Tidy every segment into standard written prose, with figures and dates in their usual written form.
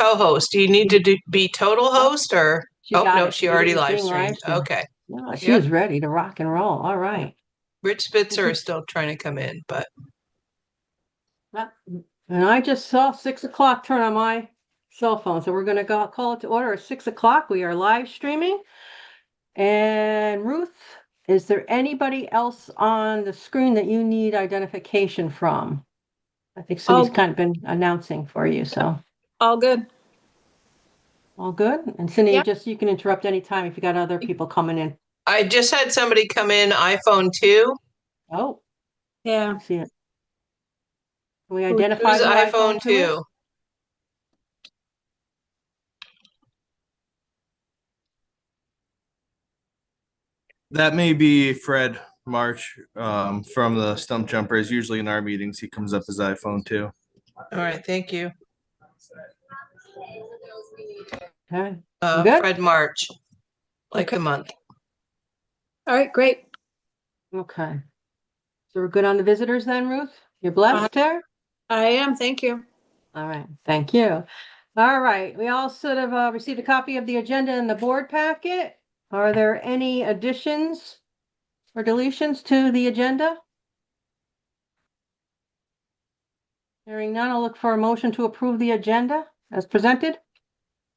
co-host. Do you need to be total host or? She Oh, got no, it. she already It was live being streamed. live streamed. Okay. No, she Yep. was ready to rock and roll. All right. Rich Spitzer is still trying to come in, but And I just saw 6 o'clock turn on my cell phone. So we're going to go call it to order at 6 o'clock. We are live streaming. And Ruth, is there anybody else on the screen that you need identification from? I think Cindy's kind of been announcing for you. So all good. all good. And Cindy, Yep. you can interrupt anytime if you got other people coming in. I just had somebody come in iPhone 2. Oh, Yeah. I see it. Can we identify Who's who iPhone 2? is? That may be Fred March from the Stump Jumpers. Usually in our meetings, he comes up as iPhone 2. All right, thank you. Okay. Good? Fred March, like the month. All right, great. Okay. So we're good on the visitors then, Ruth? You're blessed there? I am, thank you. All right, thank you. All right, we all sort of received a copy of the agenda in the board packet. Are there any additions or deletions to the agenda? Hearing none, I'll look for a motion to approve the agenda as presented.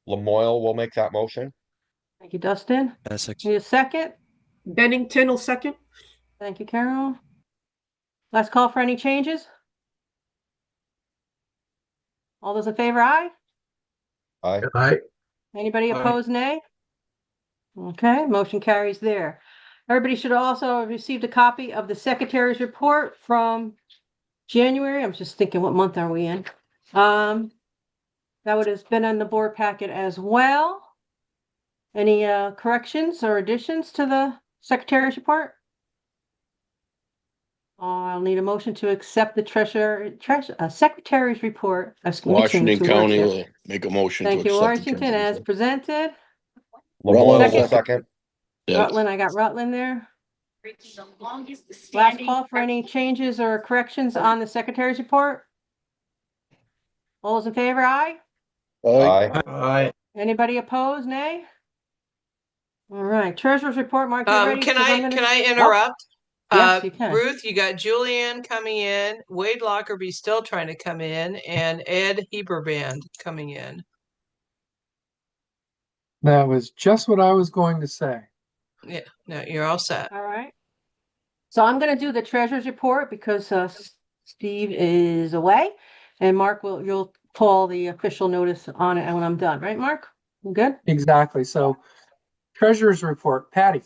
Lamoille will make that motion. Thank you, Dustin. Essex. Need a second? Bennington will second. Thank you, Carol. Last call for any changes? All those in favor, aye? Aye. Anybody Aye. opposed, nay? Okay, motion carries there. Everybody should also have received a copy of the secretary's report from January. I'm just thinking, what month are we in? That would have been in the board packet as well. Any corrections or additions to the secretary's report? I'll need a motion to accept the secretary's report. Washington County will make a motion to Thank you, accept the Washington, as treasurer's presented. Lamoille Second. will second. Yeah. Rutland, I got Rutland there. Last call for any changes or corrections on the secretary's report? All those in favor, aye? Aye. Anybody opposed, nay? All right, treasurer's report, Mark, you ready? Can 'Cause I'm I gonna- interrupt? Yes, you can. Ruth, you got Julianne coming in, Wade Lockerbie still trying to come in, and Ed Heberband coming in. That was just what I was going to say. Yeah, no, you're all set. All right. So I'm gonna do the treasurer's report because Steve is away, and Mark you'll call the official notice on it when I'm done, right, Mark? You good? Exactly. So treasurer's report, Patty.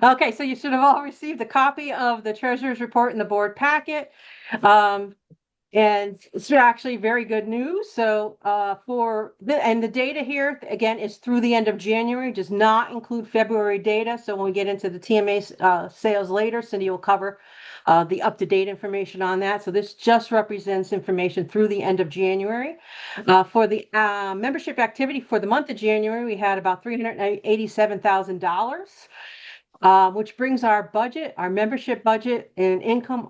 Okay, so you should have all received a copy of the treasurer's report in the board packet. And it's actually very good news. So the data here, again, is through the end of January, does not include February data. So when we get into the TMA sales later, Cindy will cover the up-to-date information on that. So this just represents information through the end of January. For the membership activity for the month of January, we had about $387,000. Which brings our membership budget and income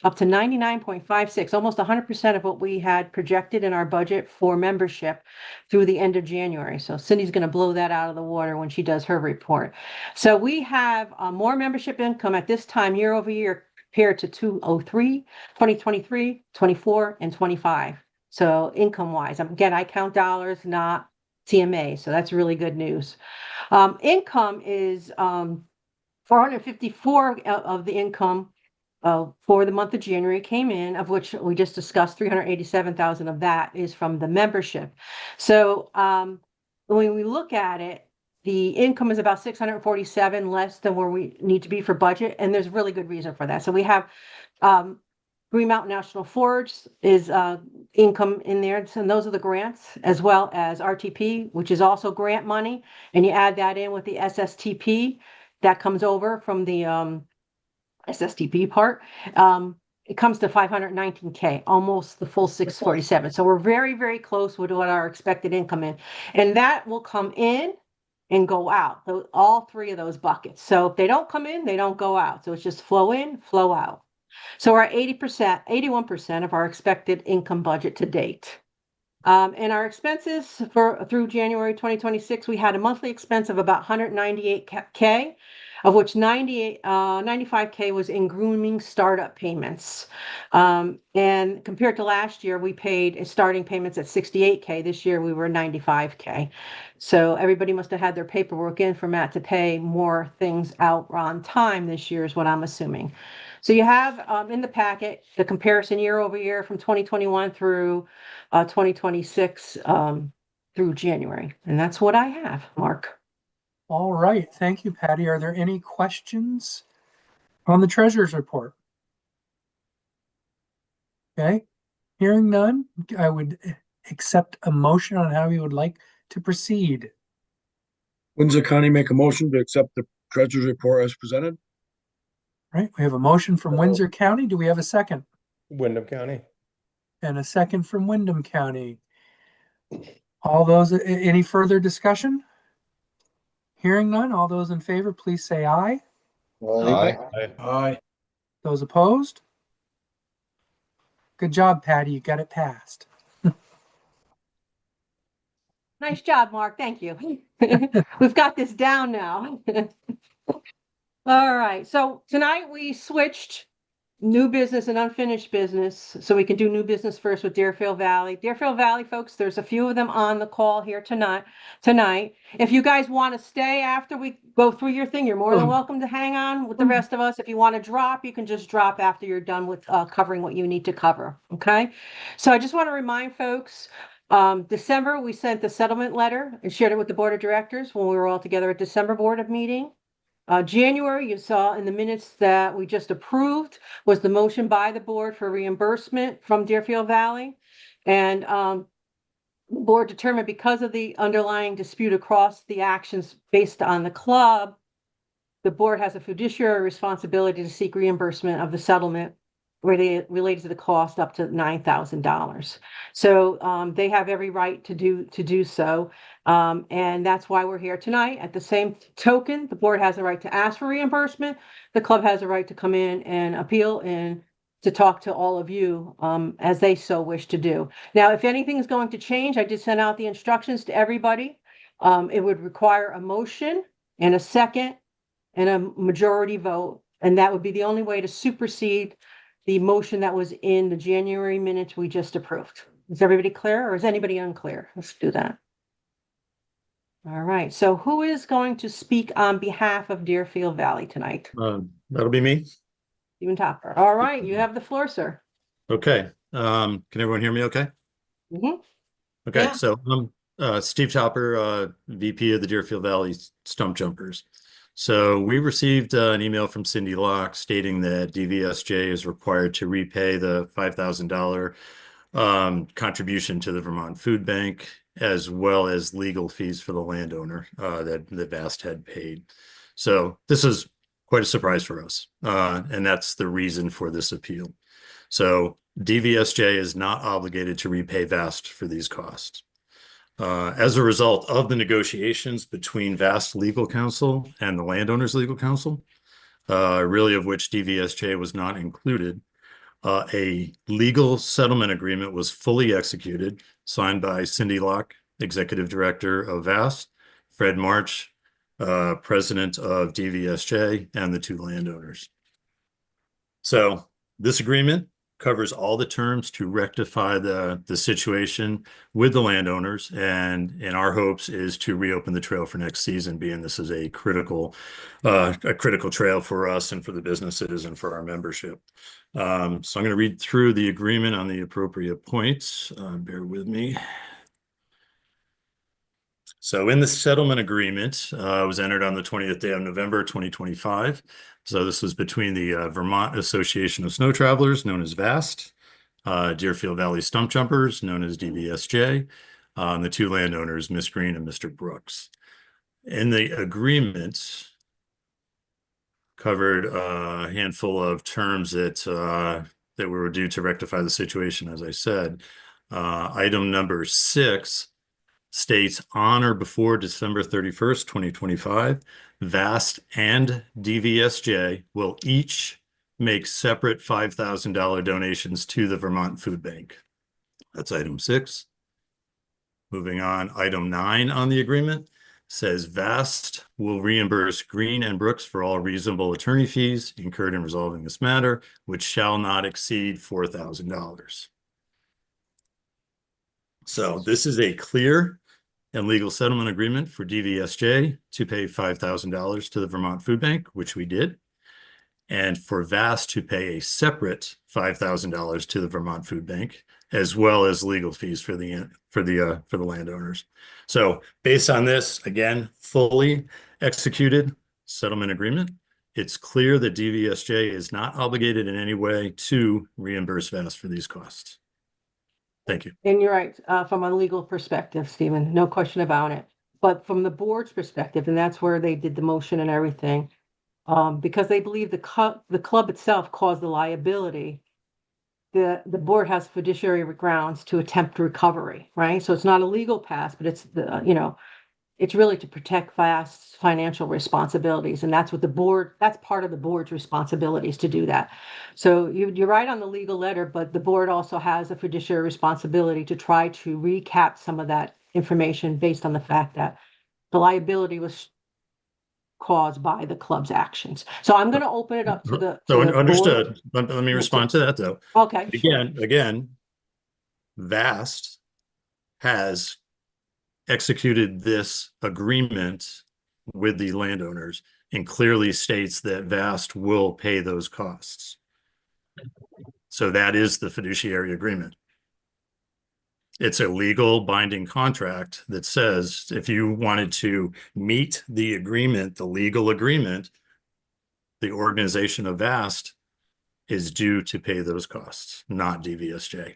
up to 99.56, almost 100% of what we had projected in our budget for membership through the end of January. So Cindy's going to blow that out of the water when she does her report. So we have more membership income at this time year over year compared to 2023, 24, and 25. So income wise, again, I count dollars, not TMA. So that's really good news. Income is 454 of the income for the month of January came in, of which we just discussed 387,000 of that is from the membership. So when we look at it, the income is about 647 less than where we need to be for budget, and there's really good reason for that. So we have Green Mountain National Forest is income in there, and those are the grants, as well as RTP, which is also grant money, and you add that in with the SSTP. That comes over from the SSTP part. It comes to 519K, almost the full 647. So we're very, very close with what our expected income is. And that will come in and go out, all three of those buckets. So if they don't come in, they don't go out. So it's just flow in, flow out. So we're at 80%, 81% of our expected income budget to date. And our expenses through January 2026, we had a monthly expense of about 198K, of which 95K was in grooming startup payments. And compared to last year, we paid starting payments at 68K. This year we were 95K. So everybody must have had their paperwork in for Matt to pay more things out on time this year is what I'm assuming. So you have in the packet the comparison year over year from 2021 through 2026 through January. And that's what I have, Mark. All right. Thank you, Patty. Are there any questions on the treasurer's report? Okay. Hearing none, I would accept a motion on how you would like to proceed. Windsor County make a motion to accept the treasurer's report as presented. Right. We have a motion from Windsor County. Do we have a second? Wyndham County. And a second from Wyndham County. All those, any further discussion? Hearing none, all those in favor, please say aye. Aye. Aye. Those opposed? Good job, Patty. You got it passed. Nice job, Mark. Thank you. We've got this down now. All right. So tonight we switched new business and unfinished business. So we can do new business first with Deerfield Valley. Deerfield Valley, folks, there's a few of them on the call here tonight. If you guys want to stay after we go through your thing, you're more than welcome to hang on with the rest of us. If you want to drop, you can just drop after you're done with covering what you need to cover. Okay. So I just want to remind folks, December, we sent the settlement letter and shared it with the board of directors when we were all together at December board of meeting. January, you saw in the minutes that we just approved was the motion by the board for reimbursement from Deerfield Valley. And the board determined because of the underlying dispute across the actions based on the club, the board has a fiduciary responsibility to seek reimbursement of the settlement related to the cost up to $9,000. So they have every right to do so. And that's why we're here tonight. At the same token, the board has a right to ask for reimbursement. The club has a right to come in and appeal and to talk to all of you as they so wish to do. Now, if anything is going to change, I did send out the instructions to everybody. It would require a motion and a second and a majority vote. And that would be the only way to supersede the motion that was in the January minutes we just approved. Is everybody clear or is anybody unclear? Let's do that. All right. So who is going to speak on behalf of Deerfield Valley tonight? That'll be me. Stephen Topper. All right. You have the floor, sir. Okay. Can everyone hear me okay? Mhm. Okay. Yeah. So I'm Steve Topper, VP of the Deerfield Valley Stump Jumpers. So we received an email from Cindy Locke stating that DVSJ is required to repay the $5,000 contribution to the Vermont Food Bank, as well as legal fees for the landowner that the VAST had paid. So this is quite a surprise for us, and that's the reason for this appeal. So DVSJ is not obligated to repay VAST for these costs. As a result of the negotiations between VAST Legal Counsel and the Landowners Legal Counsel, really of which DVSJ was not included, a legal settlement agreement was fully executed, signed by Cindy Locke, Executive Director of VAST, Fred March, President of DVSJ, and the two landowners. So this agreement covers all the terms to rectify the situation with the landowners, and our hopes is to reopen the trail for next season, being this is a critical trail for us and for the businesses and for our membership. So I'm going to read through the agreement on the appropriate points. Bear with me. So in the settlement agreement, was entered on the 20th day of November 2025. So this was between the Vermont Association of Snow Travelers, known as VAST, Deerfield Valley Stump Jumpers, known as DVSJ, and the two landowners, Miss Green and Mr. Brooks. In the agreement, covered a handful of terms that were due to rectify the situation, as I said. Item number 6 states on or before December 31st, 2025, VAST and DVSJ will each make separate $5,000 donations to the Vermont Food Bank. That's item 6. Moving on, item 9 on the agreement says VAST will reimburse Green and Brooks for all reasonable attorney fees incurred in resolving this matter, which shall not exceed $4,000. So this is a clear and legal settlement agreement for DVSJ to pay $5,000 to the Vermont Food Bank, which we did, and for VAST to pay a separate $5,000 to the Vermont Food Bank, as well as legal fees for the landowners. So based on this, again, fully executed settlement agreement, it's clear that DVSJ is not obligated in any way to reimburse VAST for these costs. Thank you. And you're right, from a legal perspective, Stephen, no question about it. But from the board's perspective, and that's where they did the motion and everything, because they believe the club itself caused the liability, the board has fiduciary grounds to attempt recovery, right? So it's not a legal pass, but it's it's really to protect VAST's financial responsibilities, and that's what that's part of the board's responsibilities to do that. So you're right on the legal letter, but the board also has a fiduciary responsibility to try to recap some of that information based on the fact that the liability was caused by the club's actions. So I'm going to open it up to the Understood. board. Let me respond to that though. Okay. Sure. Again, VAST has executed this agreement with the landowners and clearly states that VAST will pay those costs. So that is the fiduciary agreement. It's a legal binding contract that says if you wanted to meet the agreement, the legal agreement, the organization of VAST is due to pay those costs, not DVSJ.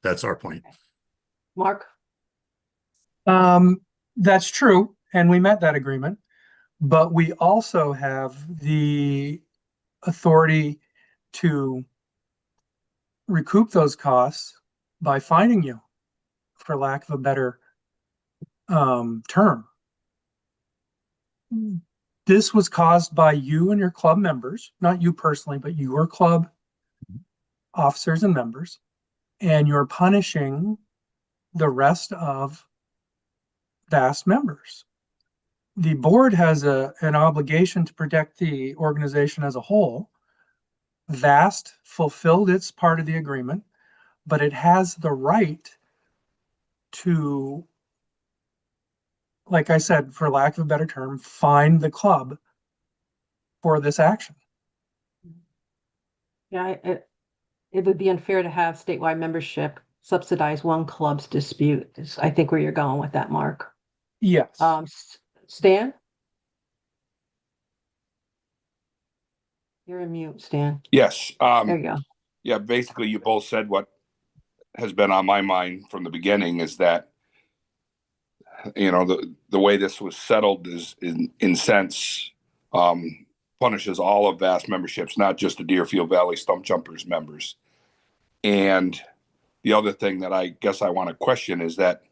That's our point. Mark? That's true, and we met that agreement, but we also have the authority to recoup those costs by fining you, for lack of a better term. This was caused by you and your club members, not you personally, but your club officers and members, and you're punishing the rest of VAST members. The board has an obligation to protect the organization as a whole. VAST fulfilled its part of the agreement, but it has the right to, like I said, for lack of a better term, fine the club for this action. Yeah, it would be unfair to have statewide membership subsidize one club's dispute, is I think where you're going with that, Mark. Yes. Stan? You're in mute, Stan. Yes. There you go. Yeah, basically you both said what has been on my mind from the beginning, is that, you know, the way this was settled is in sense, punishes all of VAST memberships, not just the Deerfield Valley Stump Jumpers members. And the other thing that I guess I want to question is that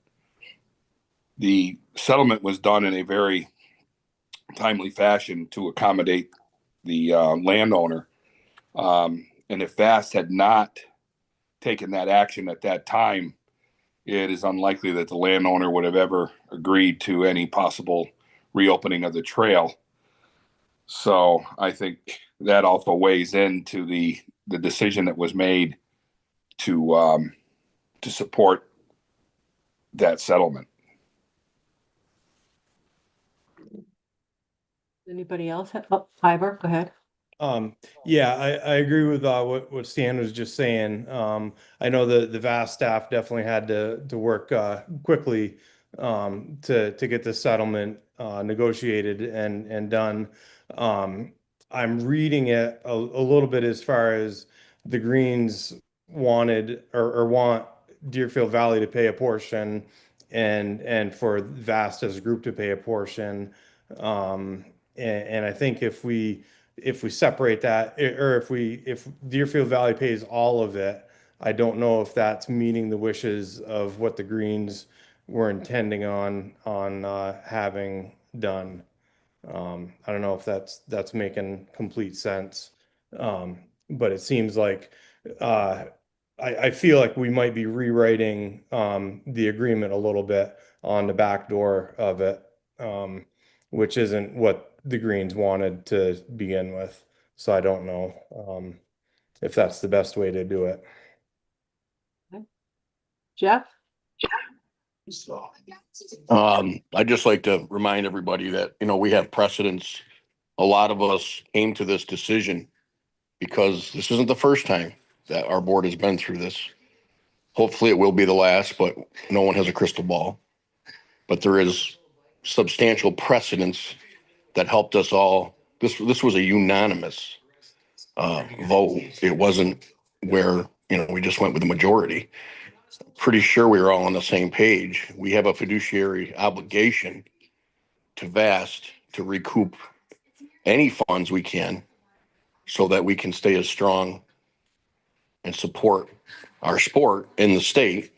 the settlement was done in a very timely fashion to accommodate the landowner. And if VAST had not taken that action at that time, it is unlikely that the landowner would have ever agreed to any possible reopening of the trail. So I think that also weighs into the decision that was made to support that settlement. Anybody else? Ivor, go ahead. Yeah, I agree with what Stan was just saying. I know the VAST staff definitely had to work quickly to get this settlement negotiated and done. I'm reading it a little bit as far as the Greens wanted or want Deerfield Valley to pay a portion and for VAST as a group to pay a portion. And I think if we separate that, or if Deerfield Valley pays all of it, I don't know if that's meeting the wishes of what the Greens were intending on having done. I don't know if that's making complete sense. But it seems like I feel like we might be rewriting the agreement a little bit on the back door of it, which isn't what the Greens wanted to begin with. So I don't know if that's the best way to do it. Jeff? I'd just like to remind everybody that, we have precedents. A lot of us came to this decision because this isn't the first time that our board has been through this. Hopefully it will be the last, but no one has a crystal ball. But there is substantial precedents that helped us all. This was a unanimous vote. It wasn't where, we just went with the majority. Pretty sure we were all on the same page. We have a fiduciary obligation to VAST to recoup any funds we can so that we can stay as strong and support our sport in the state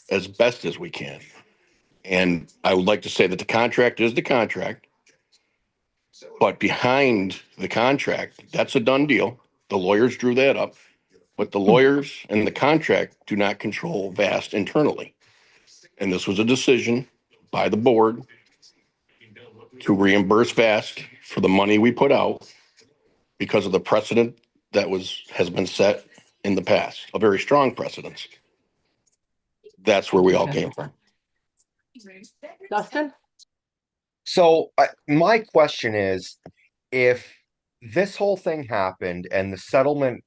as best as we can. And I would like to say that the contract is the contract, but behind the contract, that's a done deal. The lawyers drew that up, but the lawyers and the contract do not control VAST internally. And this was a decision by the board to reimburse VAST for the money we put out because of the precedent that has been set in the past, a very strong precedent. That's where we all came from. Dustin? So my question is, if this whole thing happened and the settlement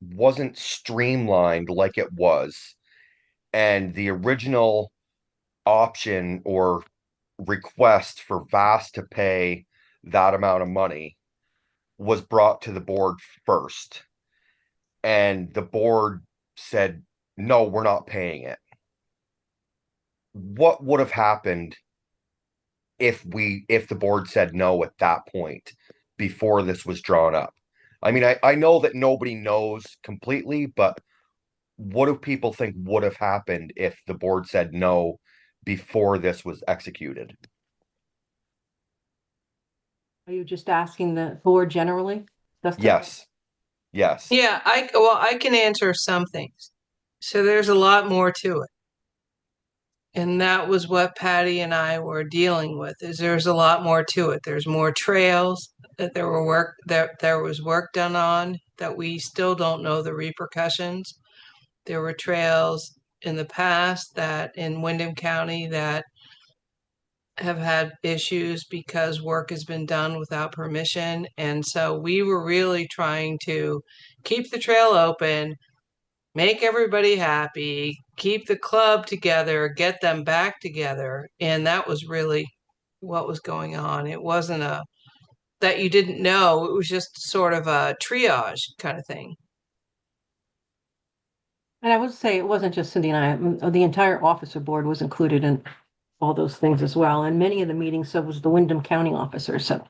wasn't streamlined like it was, and the original option or request for VAST to pay that amount of money was brought to the board first, and the board said, no, we're not paying it, what would have happened if the board said no at that point before this was drawn up? I mean, I know that nobody knows completely, but what do people think would have happened if the board said no before this was executed? Are you just asking the board generally? Dustin? Yes. Yes. Yeah, I can answer some things. So there's a lot more to it. And that was what Patty and I were dealing with, is there's a lot more to it. There's more trails that there was work done on that we still don't know the repercussions. There were trails in the past that in Windham County that have had issues because work has been done without permission. And so we were really trying to keep the trail open, make everybody happy, keep the club together, get them back together. And that was really what was going on. It wasn't that you didn't know, it was just sort of a triage kind of thing. And I would say it wasn't just Cindy and I, the entire officer board was included in all those things as well. And many of the meetings, so was the Windham County officers. So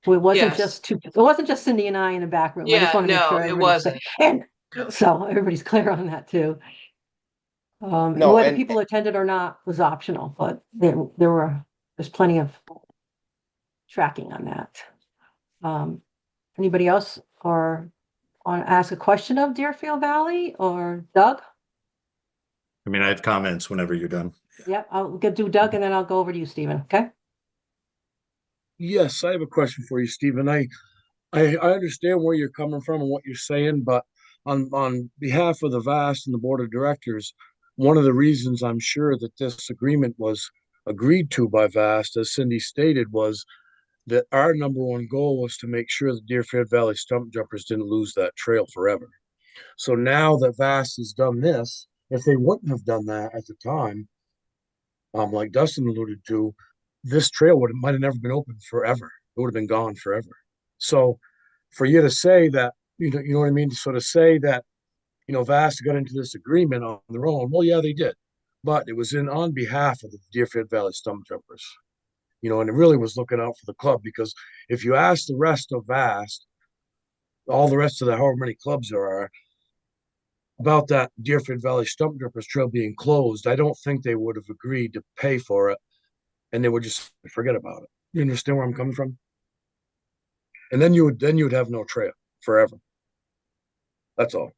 it wasn't Yes. it wasn't just Cindy and I in the back room. I just Yeah, want to make no, sure it everybody's wasn't. And so everybody's clear on that too. No, Whether and- people attended or not was optional, but there's plenty of tracking on that. Anybody else or want to ask a question of Deerfield Valley or Doug? I mean, I have comments whenever you're done. Yep, I'll do Doug and then I'll go over to you, Stephen, okay? Yes, I have a question for you, Stephen. I understand where you're coming from and what you're saying, but on behalf of the VAST and the board of directors, one of the reasons I'm sure that this agreement was agreed to by VAST, as Cindy stated, was that our number one goal was to make sure the Deerfield Valley Stump Jumpers didn't lose that trail forever. So now that VAST has done this, if they wouldn't have done that at the time, like Dustin alluded to, this trail might have never been open forever. It would have been gone forever. So for you to say that, you know what I mean? So to say that, VAST got into this agreement on their own, well, yeah, they did. But it was on behalf of the Deerfield Valley Stump Jumpers. And it really was looking out for the club, because if you ask the rest of VAST, all the rest of the however many clubs there are, about that Deerfield Valley Stump Jumpers trail being closed, I don't think they would have agreed to pay for it, and they would just forget about it. You understand where I'm coming from? And then you would have no trail forever. That's all.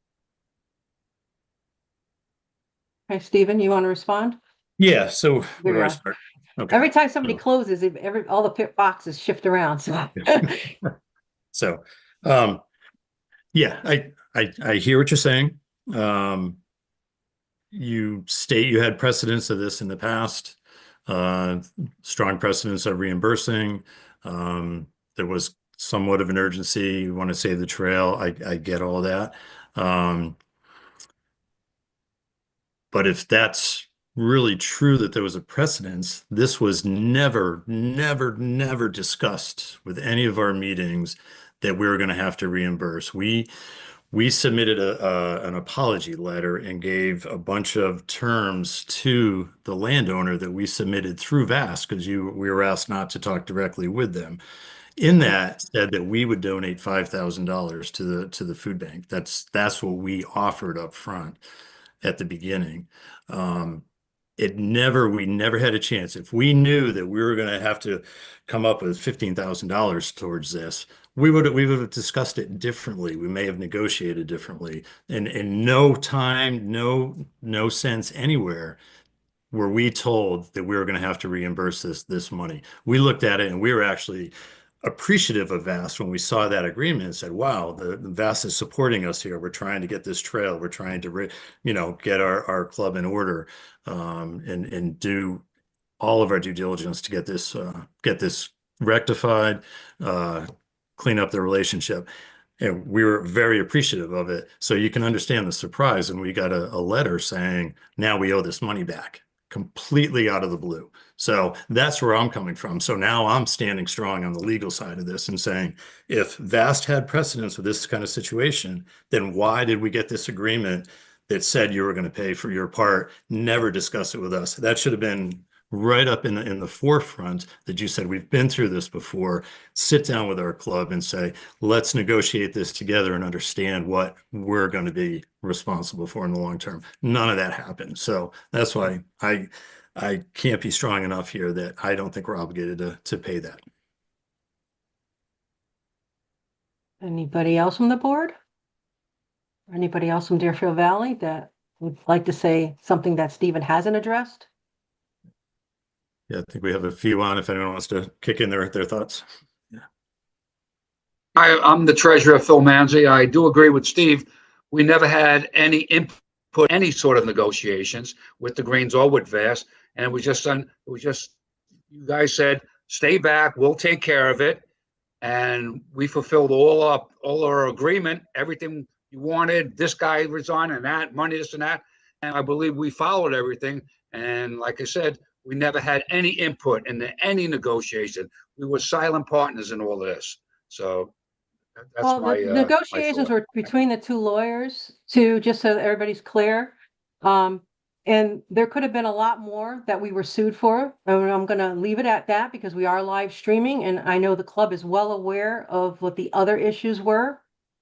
Okay, Stephen, you want to respond? Yeah, so where do I Yeah. start? Okay. Every time somebody So- closes, all the pit boxes shift around, so. So, yeah, I hear what you're saying. You state you had precedents of this in the past, strong precedents of reimbursing. There was somewhat of an urgency. You want to save the trail. I get all that. But if that's really true that there was a precedence, this was never discussed with any of our meetings that we were going to have to reimburse. We submitted an apology letter and gave a bunch of terms to the landowner that we submitted through VAST because we were asked not to talk directly with them. In that said that we would donate $5,000 to the food bank. That's what we offered up front at the beginning. We never had a chance. If we knew that we were going to have to come up with $15,000 towards this, we would have discussed it differently. We may have negotiated differently. And in no time, no sense anywhere were we told that we were going to have to reimburse this money. We looked at it and we were actually appreciative of VAST when we saw that agreement and said, wow, the VAST is supporting us here. We're trying to get this trail. We're trying to, get our club in order, and do all of our due diligence to get this rectified, clean up the relationship. And we were very appreciative of it. So you can understand the surprise. And we got a letter saying, now we owe this money back, completely out of the blue. So that's where I'm coming from. So now I'm standing strong on the legal side of this and saying, if VAST had precedence with this kind of situation, then why did we get this agreement that said you were going to pay for your part, never discuss it with us? That should have been right up in the forefront, that you said, we've been through this before. Sit down with our club and say, let's negotiate this together and understand what we're going to be responsible for in the long term. None of that happened. So that's why I can't be strong enough here that I don't think we're obligated to pay that. Anybody else from the board? Anybody else from Deerfield Valley that would like to say something that Stephen hasn't addressed? Yeah, I think we have a few on if anyone wants to kick in their thoughts. I'm the treasurer, Phil Manzi. I do agree with Steve. We never had any input, any sort of negotiations with the Greens or with VAST. And you guys said, stay back, we'll take care of it. And we fulfilled all our agreement, everything you wanted. This guy resigned and that, money, this and that. And I believe we followed everything. And like I said, we never had any input into any negotiation. We were silent partners in all of this. So that's Well, my the negotiations were between the two lawyers just so that everybody's clear. And there could have been a lot more that we were sued for. And I'm going to leave it at that because we are live streaming. And I know the club is well aware of what the other issues were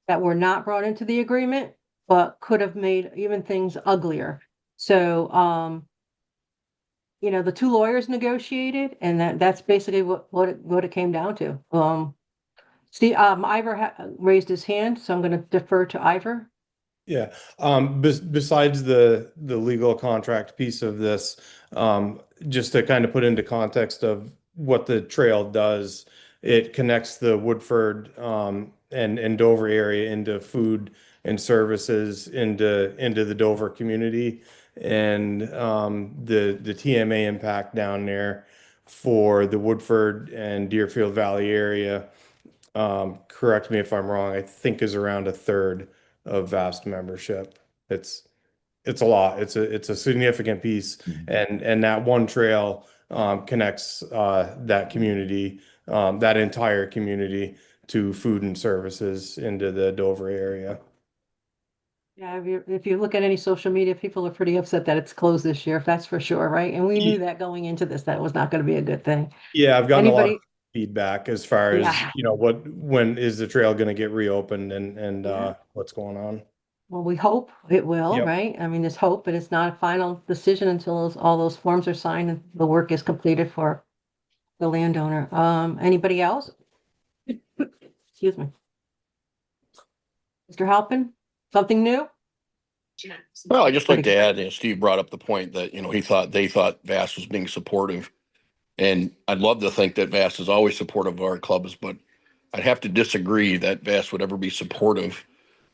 that were not brought into the agreement, but could have made even things uglier. So, the two lawyers negotiated, and that's basically what it came down to. Steve, Ivor raised his hand, so I'm going to defer to Ivor. Yeah. Besides the legal contract piece of this, just to kind of put into context of what the trail does, it connects the Woodford and Dover area into food and services into the Dover community, and the TMA impact down there for the Woodford and Deerfield Valley area, correct me if I'm wrong, I think is around 1/3 of VAST membership. It's a lot. It's a significant piece, and that one trail connects that community, that entire community, to food and services into the Dover area. Yeah, if you look at any social media, people are pretty upset that it's closed this year, that's for sure, right? And we knew that going into this, that was not going to be a good thing. Yeah, I've gotten a lot of Anybody? feedback as far as, Yeah. when is the trail going to get reopened and Yeah. what's going on. Well, we hope it will, Yep. right? I mean, there's hope, but it's not a final decision until all those forms are signed and the work is completed for the landowner. Anybody else? Excuse me. Mr. Halpin, something new? Well, I just like to add, Steve brought up the point that, they thought Vass was being supportive. And I'd love to think that Vass is always supportive of our clubs, but I'd have to disagree that Vass would ever be supportive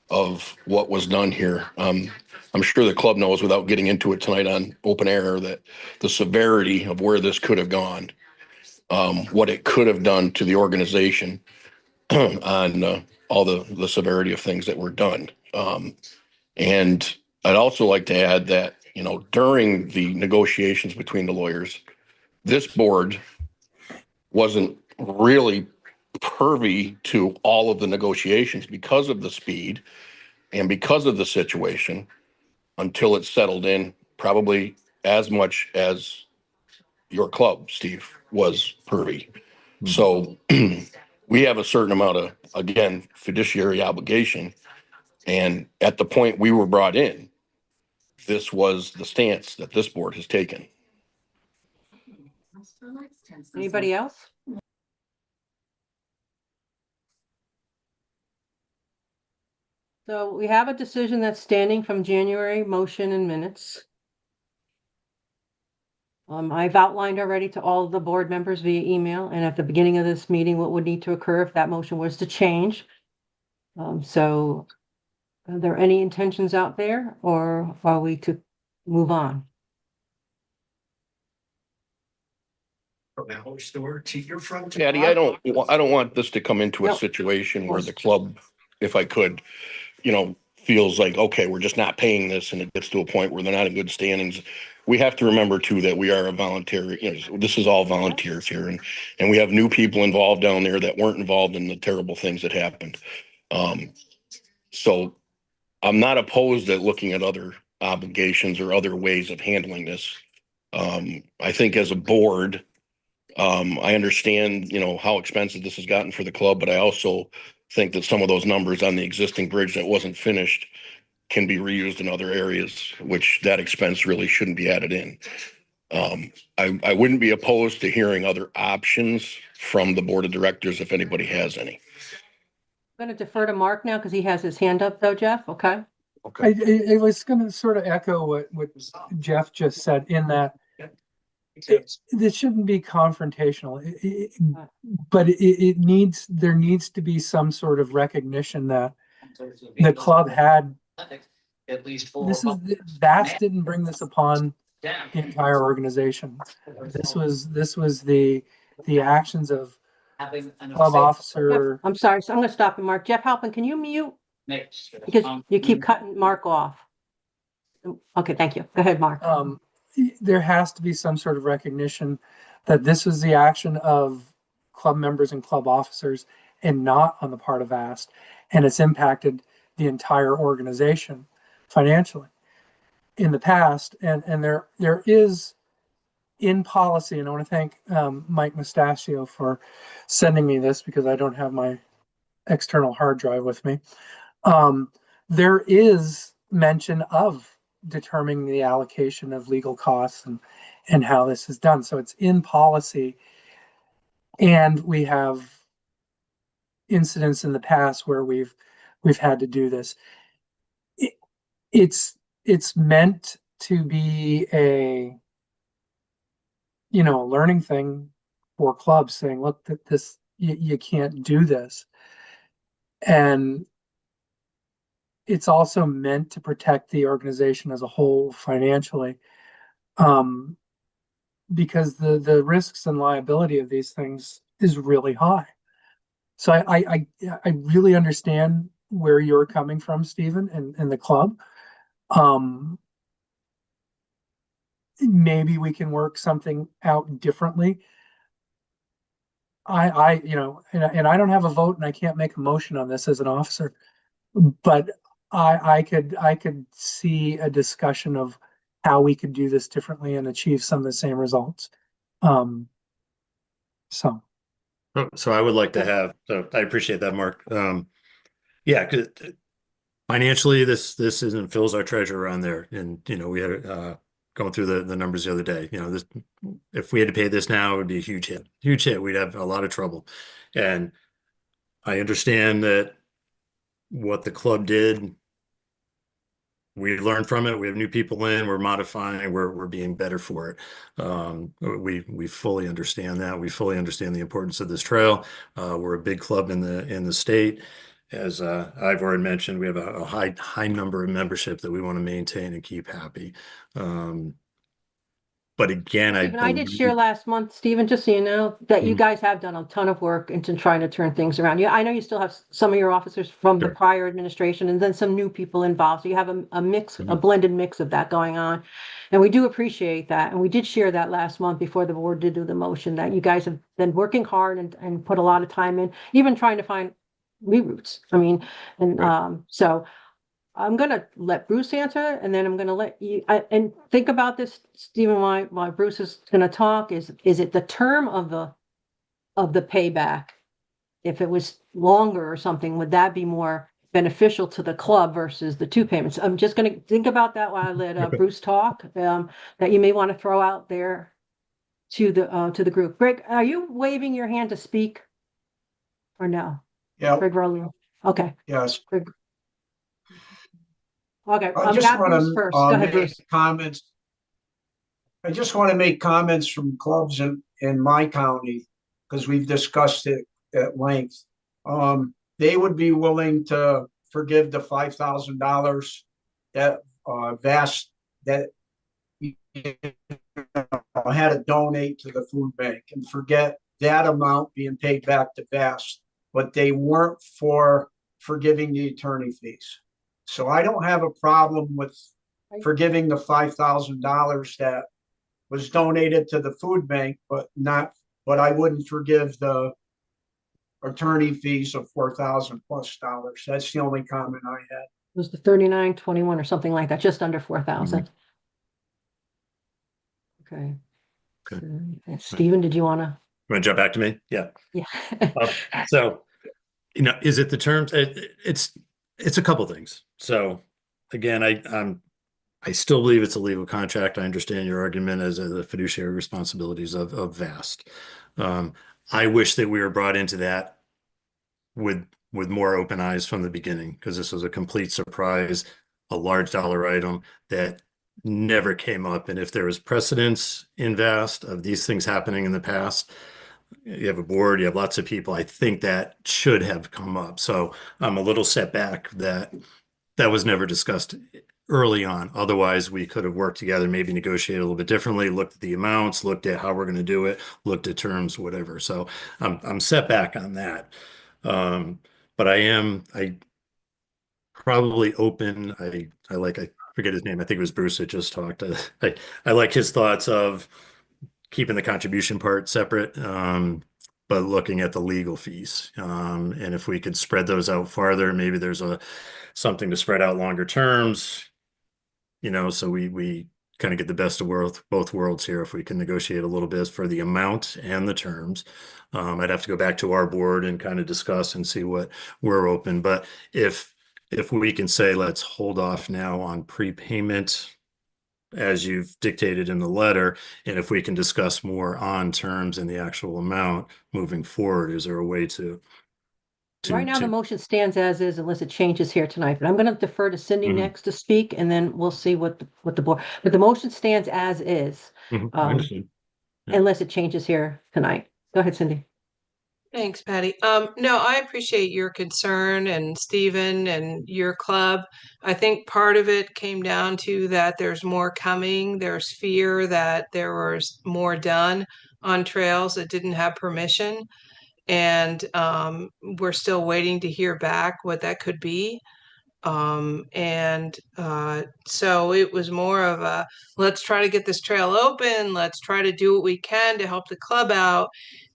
of what was done here. I'm sure the club knows, without getting into it tonight on open air, that the severity of where this could have gone, what it could have done to the organization on all the severity of things that were done. And I'd also like to add that, during the negotiations between the lawyers, this board wasn't really privy to all of the negotiations because of the speed and because of the situation until it settled in, probably as much as your club, Steve, was privy. So we have a certain amount of, again, fiduciary obligation. And at the point we were brought in, this was the stance that this board has taken. Anybody else? So we have a decision that's standing from January motion and minutes. I've outlined already to all of the board members via email and at the beginning of this meeting what would need to occur if that motion was to change. So are there any intentions out there, or are we to move on? Patty, I don't want this to come into a situation where the club, if I could, feels like, okay, we're just not paying this, and it gets to a point where they're not in good standings. We have to remember too that we are a voluntary, this is all volunteers here, and we have new people involved down there that weren't involved in the terrible things that happened. So I'm not opposed at looking at other obligations or other ways of handling this. I think as a board, I understand, how expensive this has gotten for the club, but I also think that some of those numbers on the existing bridge that wasn't finished can be reused in other areas, which that expense really shouldn't be added in. I wouldn't be opposed to hearing other options from the board of directors if anybody has any. I'm going to defer to Mark now because he has his hand up though, Jeff. Okay. I was going to sort of echo what Jeff just said, in that this shouldn't be confrontational, but there needs to be some sort of recognition that the club had, Vass didn't bring this upon the entire organization. This was the actions of club officer. Jeff, I'm sorry. So I'm going to stop you, Mark. Jeff Halpin, can you mute? Because you keep cutting Mark off. Okay, thank you. Go ahead, Mark. There has to be some sort of recognition that this was the action of club members and club officers and not on the part of Vass, and it's impacted the entire organization financially in the past. And there is in policy, and I want to thank Mike Mustachio for sending me this because I don't have my external hard drive with me. There is mention of determining the allocation of legal costs and how this is done. So it's in policy, and we have incidents in the past where we've had to do this. It's meant to be a learning thing for clubs, saying, look, that this you can't do this. And it's also meant to protect the organization as a whole financially, because the risks and liability of these things is really high. So I really understand where you're coming from, Stephen, and the club. Maybe we can work something out differently. And I don't have a vote, and I can't make a motion on this as an officer, but I could see a discussion of how we could do this differently and achieve some of the same results. So I would like to have, I appreciate that, Mark. Yeah, 'cause financially, this isn't Phil's our treasurer on there. And, we had going through the numbers the other day, if we had to pay this now, it would be a huge hit. We'd have a lot of trouble. And I understand that what the club did we learned from it. We have new people in, we're modifying, we're being better for it. We fully understand that. We fully understand the importance of this trail. We're a big club in the state. As I've already mentioned, we have a high number of membership that we want to maintain and keep happy. But again, Stephen, I did share last month, Stephen, just so you know, that you guys have done a ton of work into trying to turn things around. Yeah, I know you still have some of your officers from the Sure. prior administration and then some new people involved. So you have a mix, a blended mix of that going on. And we do appreciate that. And we did share that last month before the board did do the motion, that you guys have been working hard and put a lot of time in, even trying to find reroutes. I mean, and so I'm gonna let Bruce answer, and then I'm gonna let you, and think about this, Stephen, while Bruce is gonna talk, is it the term of the payback? If it was longer or something, would that be more beneficial to the club versus the two payments? I'm just gonna think about that while I let Bruce talk, that you may want to throw out there to the group. Greg, are you waving your hand to speak? Or no? Yeah. Greg Rowley. Okay. Yes. Greg. Okay, I I'm just got want Bruce first. Go to ahead, make Bruce. comments. I just want to make comments from clubs in my county, because we've discussed it at length. They would be willing to forgive the $5,000 that VAST that had to donate to the food bank, and forget that amount being paid back to VAST, but they weren't for forgiving the attorney fees. So I don't have a problem with forgiving the $5,000 that was donated to the food bank, but I wouldn't forgive the attorney fees of $4,000+ dollars. That's the only comment I had. It was the 3921 or something like that, just under 4,000. Okay. Stephen, did you want to jump back to me? Yeah. Yeah. So, is it the terms? It's a couple things. So again, I still believe it's a legal contract. I understand your argument as the fiduciary responsibilities of VAST. I wish that we were brought into that with more open eyes from the beginning, because this was a complete surprise, a large dollar item that never came up. And if there was precedence in VAST of these things happening in the past, you have a board, you have lots of people, I think that should have come up. So I'm a little set back that was never discussed early on. Otherwise, we could have worked together, maybe negotiated a little bit differently, looked at the amounts, looked at how we're going to do it, looked at terms, whatever. So I'm set back on that. But I probably open, I forget his name. I think it was Bruce that just talked. I like his thoughts of keeping the contribution part separate, but looking at the legal fees. And if we could spread those out farther, maybe there's something to spread out longer terms, so we kind of get the best of both worlds here. If we can negotiate a little bit for the amount and the terms, I'd have to go back to our board and kind of discuss and see what we're open. But if we can say, let's hold off now on prepayment as you've dictated in the letter, and if we can discuss more on terms and the actual amount moving forward, is there a way to right now the motion stands as is unless it changes here tonight, but I'm going to defer to Cindy next to speak, and then we'll see what the board, but the motion stands as is. I understand. Yeah. Unless it changes here tonight. Go ahead, Cindy. Thanks, Patty. No, I appreciate your concern, and Stephen and your club. I think part of it came down to that there's more coming. There's fear that there was more done on trails that didn't have permission. And we're still waiting to hear back what that could be. So it was more of a, let's try to get this trail open. Let's try to do what we can to help the club out.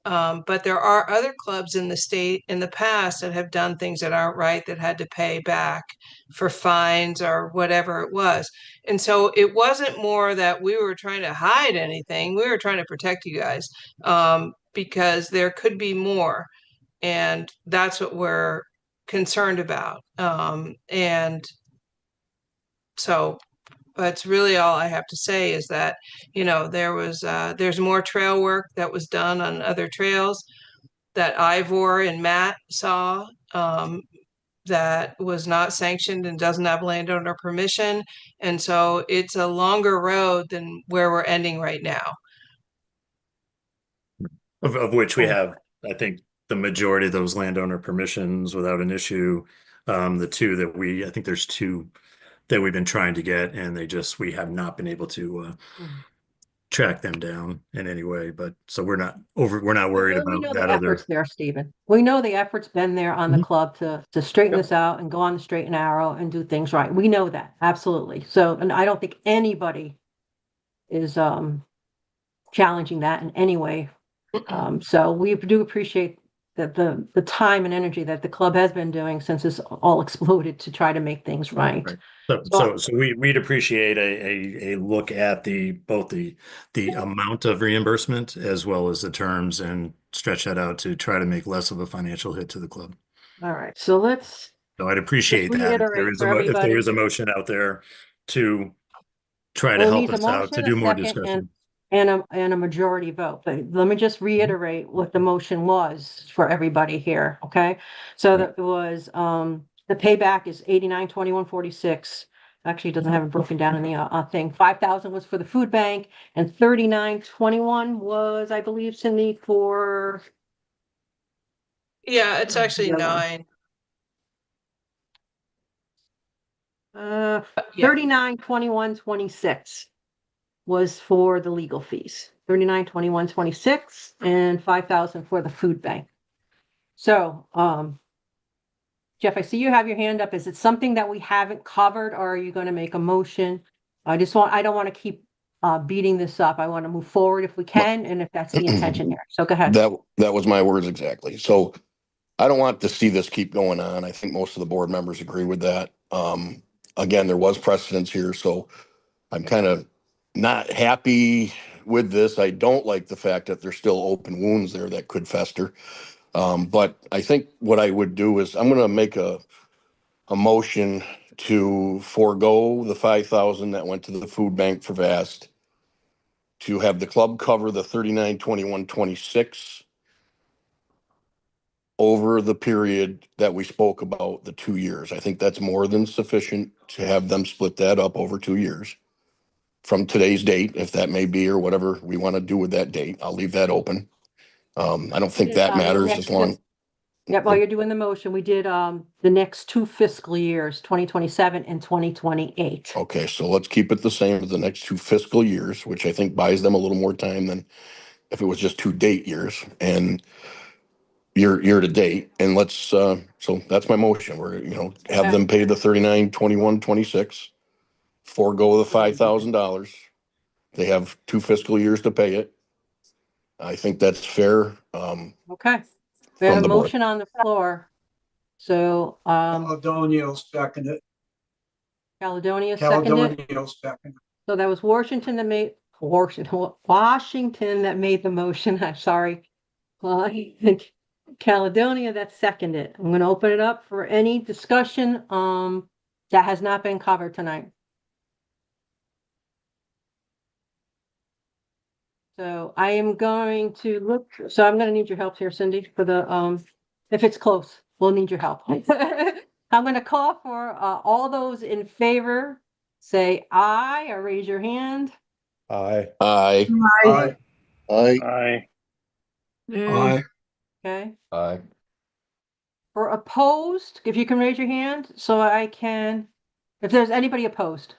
But there are other clubs in the state in the past that have done things that aren't right, that had to pay back for fines or whatever it was. And so it wasn't more that we were trying to hide anything. We were trying to protect you guys, because there could be more. And that's what we're concerned about. And so that's really all I have to say, is that, there's more trail work that was done on other trails that Ivor and Matt saw. that was not sanctioned and doesn't have landowner permission. And so it's a longer road than where we're ending right now. Of which we have, I think, the majority of those landowner permissions without an issue. The two that I think there's two that we've been trying to get, and we have not been able to track them down in any way. But so we're not worried We about know that the other. effort's there, Stephen. We know the effort's been there on the club to straighten this out and go on the straight and narrow and do things right. We know that, absolutely. So, and I don't think anybody is challenging that in any way. So we do appreciate the time and energy that the club has been doing since this all exploded to try to make things right. So we'd appreciate a look at both the amount of reimbursement as well as the terms, and stretch that out to try to make less of a financial hit to the club. All right, so let's. So I'd appreciate Just that if reiterate there for is everybody. a motion out there to try to Well, it help needs a us out, to motion, do a more second, discussion. and a majority vote. But let me just reiterate what the motion was for everybody here, okay? So that was, the payback is 89,2146. Actually, it doesn't have it broken down in the thing. 5,000 was for the food bank, and 3921 was, I believe, Cindy, for Yeah, it's actually the other one. 9. Yeah. 392126 was for the legal fees. 392126 and 5,000 for the food bank. So, Jeff, I see you have your hand up. Is it something that we haven't covered, or are you going to make a motion? I don't want to keep beating this up. I want to move forward if we can, and if that's the intention here. So go ahead. That was my words exactly. So I don't want to see this keep going on. I think most of the board members agree with that. Again, there was precedence here, so I'm kind of not happy with this. I don't like the fact that there's still open wounds there that could fester. But I think what I would do is I'm going to make a motion to forego the 5,000 that went to the food bank for VAST, to have the club cover the 392126 over the period that we spoke about, the 2 years. I think that's more than sufficient to have them split that up over 2 years from today's date, if that may be, or whatever we want to do with that date. I'll leave that open. I don't think that matters as long. Yeah, while you're doing the motion, we did the next 2 fiscal years, 2027 and 2028. Okay, so let's keep it the same as the next 2 fiscal years, which I think buys them a little more time than if it was just 2 date years and year to date. And let's, so that's my motion. We're, have them pay the 392126, forego the $5,000. They have 2 fiscal years to pay it. I think that's fair. Okay, we have From a the board. motion on the floor. So, Caledonia will second it. Caledonia seconded. Caledonia will second it. So that was Washington that made the motion. I'm sorry. Caledonia that seconded. I'm going to open it up for any discussion that has not been covered tonight. So I am going to look. So I'm going to need your help here, Cindy, for the if it's close, we'll need your help. I'm going to call for all those in favor. Say aye or raise your hand. Aye. Aye. Aye. Aye. Aye. Aye. Okay. Aye. For opposed, if you can raise your hand so I can, if there's anybody opposed.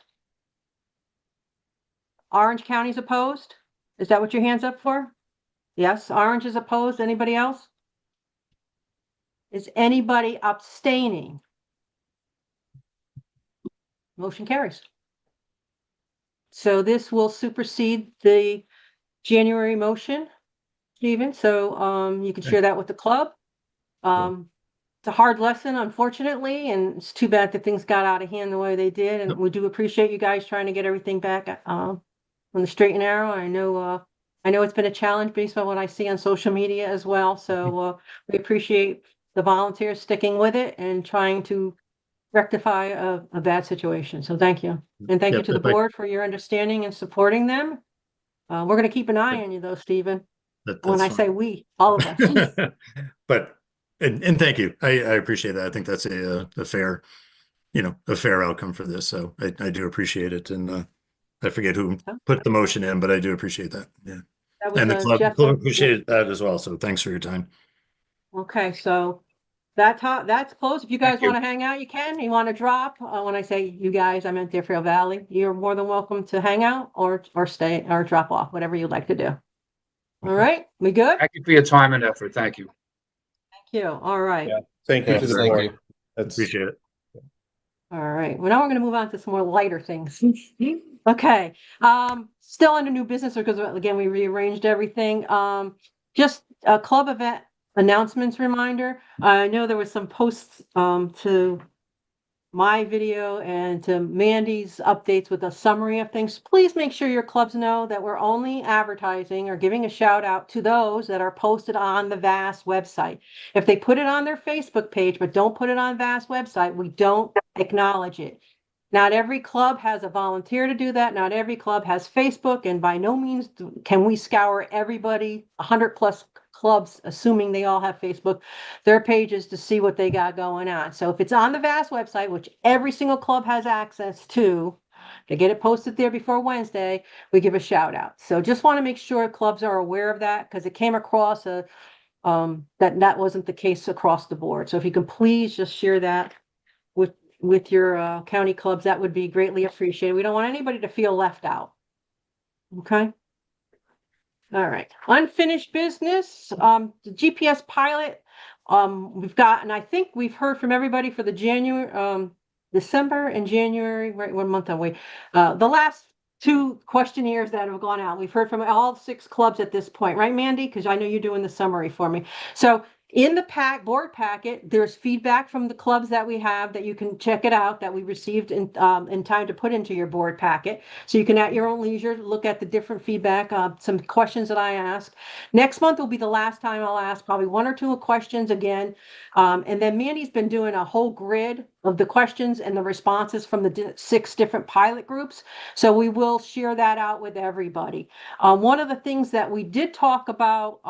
Orange County's opposed? Is that what your hand's up for? Yes, Orange is opposed. Anybody else? Is anybody abstaining? Motion carries. So this will supersede the January motion, Stephen. So you can share that with the club. It's a hard lesson, unfortunately, and it's too bad that things got out of hand the way they did. And we do appreciate you guys trying to get everything back on the straight and narrow. I know it's been a challenge based on what I see on social media as well. So we appreciate the volunteers sticking with it and trying to rectify a bad situation. So thank you. And thank you to the board for your understanding and supporting them. We're going to keep an eye on you though, Stephen. When I say we, all of us. But And thank you. I appreciate that. I think that's a fair, a fair outcome for this. So I do appreciate it. And I forget who put the motion in, but I do appreciate that. Yeah. That was And the club, Jeff. appreciated that as well. So thanks for your time. Okay, so that's closed. If you guys Thank you. want to hang out, you can. You want to drop, when I say you guys, I meant Deerfield Valley. You're more than welcome to hang out or stay or drop off, whatever you'd like to do. All right, we good? Thank you for your time and effort. Thank you. Thank you. All right. Yeah. Thank you Yeah, to the thank board. you. That's Appreciate it. All right. Well, now we're going to move on to some more lighter things. Okay. Still under new business because again, we rearranged everything. Just a club event announcements reminder. I know there was some posts to my video and to Mandy's updates with a summary of things. Please make sure your clubs know that we're only advertising or giving a shout out to those that are posted on the VAS website. If they put it on their Facebook page, but don't put it on VAS website, we don't acknowledge it. Not every club has a volunteer to do that. Not every club has Facebook, and by no means can we scour everybody, 100+ clubs, assuming they all have Facebook, their pages to see what they got going on. So if it's on the VAS website, which every single club has access to, they get it posted there before Wednesday, we give a shout out. So just want to make sure clubs are aware of that because it came across that wasn't the case across the board. So if you can please just share that with your county clubs, that would be greatly appreciated. We don't want anybody to feel left out. Okay. All right. Unfinished business. The GPS pilot. We've got, and I think we've heard from everybody for the December and January. Right, what month are we? The last 2 questionnaires that have gone out. We've heard from all 6 clubs at this point, right, Mandy? Because I know you're doing the summary for me. So in the board packet, there's feedback from the clubs that we have that you can check it out that we received in time to put into your board packet. So you can at your own leisure look at the different feedback, some questions that I asked. Next month will be the last time I'll ask probably 1 or 2 questions again. And then Mandy's been doing a whole grid of the questions and the responses from the 6 different pilot groups. So we will share that out with everybody. One of the things that we did talk about,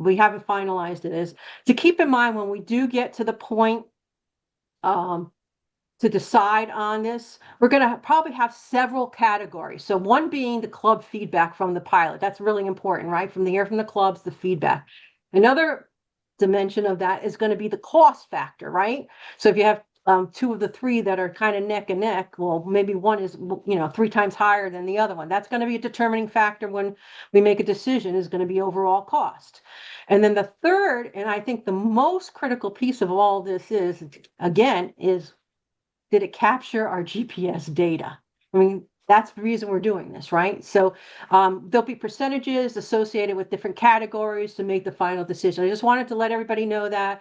we haven't finalized it, is to keep in mind when we do get to the point to decide on this, we're going to probably have several categories. So one being the club feedback from the pilot. That's really important, right? From the clubs, the feedback. Another dimension of that is going to be the cost factor, right? So if you have 2 of the 3 that are kind of neck and neck, well, maybe one is 3 times higher than the other one. That's going to be a determining factor when we make a decision, is going to be overall cost. And then the third, and I think the most critical piece of all this is did it capture our GPS data? I mean, that's the reason we're doing this, right? So there'll be percentages associated with different categories to make the final decision. I just wanted to let everybody know that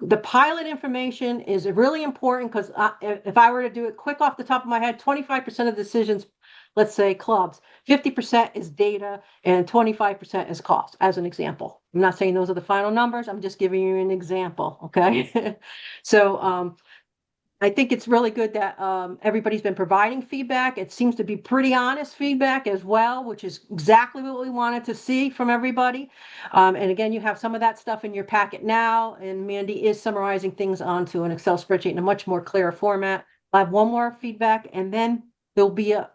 the pilot information is really important because if I were to do it quick off the top of my head, 25% of decisions, let's say clubs, 50% is data and 25% is cost, as an example. I'm not saying those are the final numbers. I'm just giving you an example. Okay. So I think it's really good that everybody's been providing feedback. It seems to be pretty honest feedback as well, which is exactly what we wanted to see from everybody. And again, you have some of that stuff in your packet now, and Mandy is summarizing things onto an Excel spreadsheet in a much more clear format. I have one more feedback, and then there'll be a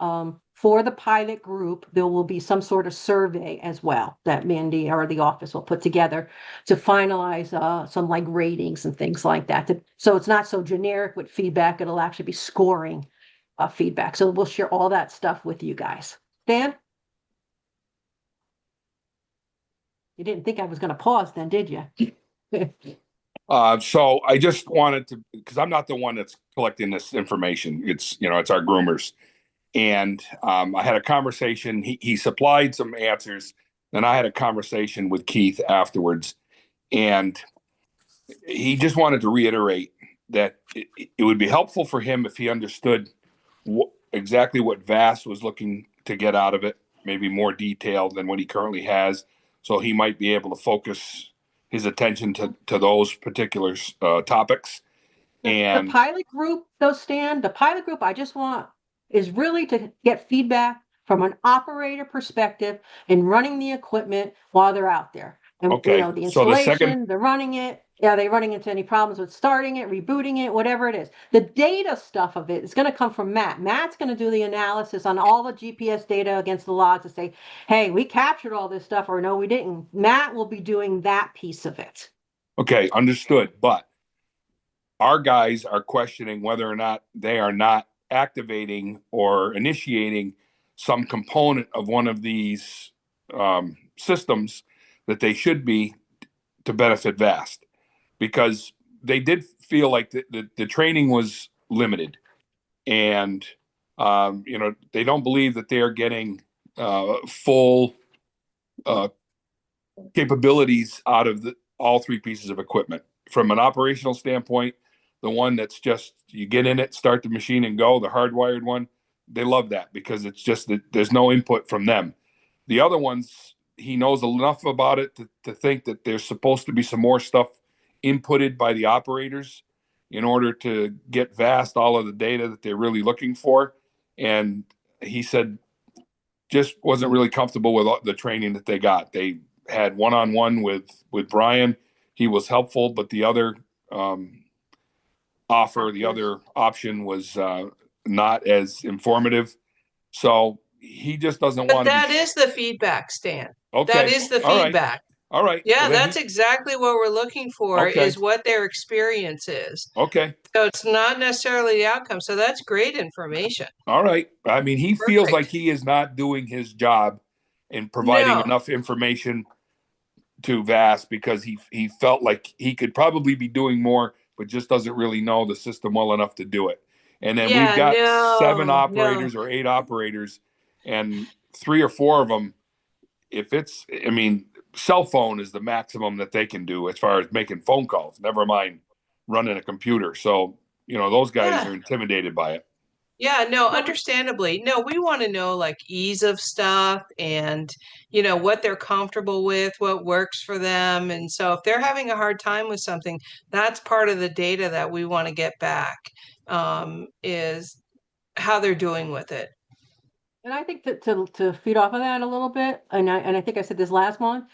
for the pilot group, there will be some sort of survey as well that Mandy or the office will put together to finalize some like ratings and things like that. So it's not so generic with feedback. It'll actually be scoring feedback. So we'll share all that stuff with you guys. Dan? You didn't think I was going to pause then, did you? So I just wanted to, because I'm not the one that's collecting this information. It's our groomers. And I had a conversation. He supplied some answers. Then I had a conversation with Keith afterwards. And he just wanted to reiterate that it would be helpful for him if he understood exactly what VAS was looking to get out of it, maybe more detail than what he currently has. So he might be able to focus his attention to those particular topics. And the pilot group, though, Stan, the pilot group, I just want is really to get feedback from an operator perspective in running the equipment while they're out there. And, you Okay, know, the so the second, installation, they're running it. Are they running into any problems with starting it, rebooting it, whatever it is? The data stuff of it is going to come from Matt. Matt's going to do the analysis on all the GPS data against the logs to say, hey, we captured all this stuff, or no, we didn't. Matt will be doing that piece of it. okay, understood, but our guys are questioning whether or not they are not activating or initiating some component of one of these systems that they should be to benefit Vast, because they did feel like the training was limited, and you know, they don't believe that they are getting full capabilities out of all three pieces of equipment. From an operational standpoint, the one that's just you get in it, start the machine and go, the hardwired one, they love that because it's just that there's no input from them. The other ones, he knows enough about it to think that there's supposed to be some more stuff inputted by the operators in order to get Vast all of the data that they're really looking for. And he said just wasn't really comfortable with the training that they got. They had one-on-one with Brian. He was helpful, but the other the other option was not as informative. So he just doesn't But want to that is the feedback, Stan. Okay. That is the All right. feedback. All right. Yeah, Well, then that's exactly what we're looking for Okay. is what their experience is. Okay. So it's not necessarily the outcome. So that's great information. All right. I mean, he feels Perfect. like he is not doing his job in providing No. enough information to Vast because he felt like he could probably be doing more, but just doesn't really know the system well enough to do it. And then we've got 7 operators or 8 operators, and 3 or 4 of them, if it's, I mean, cell phone is the maximum that they can do as far as making phone calls, never mind running a computer. So, you know, those guys Yeah. are intimidated by it. Yeah, no, understandably. No, we want to know like ease of stuff and, you know, what they're comfortable with, what works for them. And so if they're having a hard time with something, that's part of the data that we want to get back, is how they're doing with it. And I think that to feed off of that a little bit, and I think I said this last one,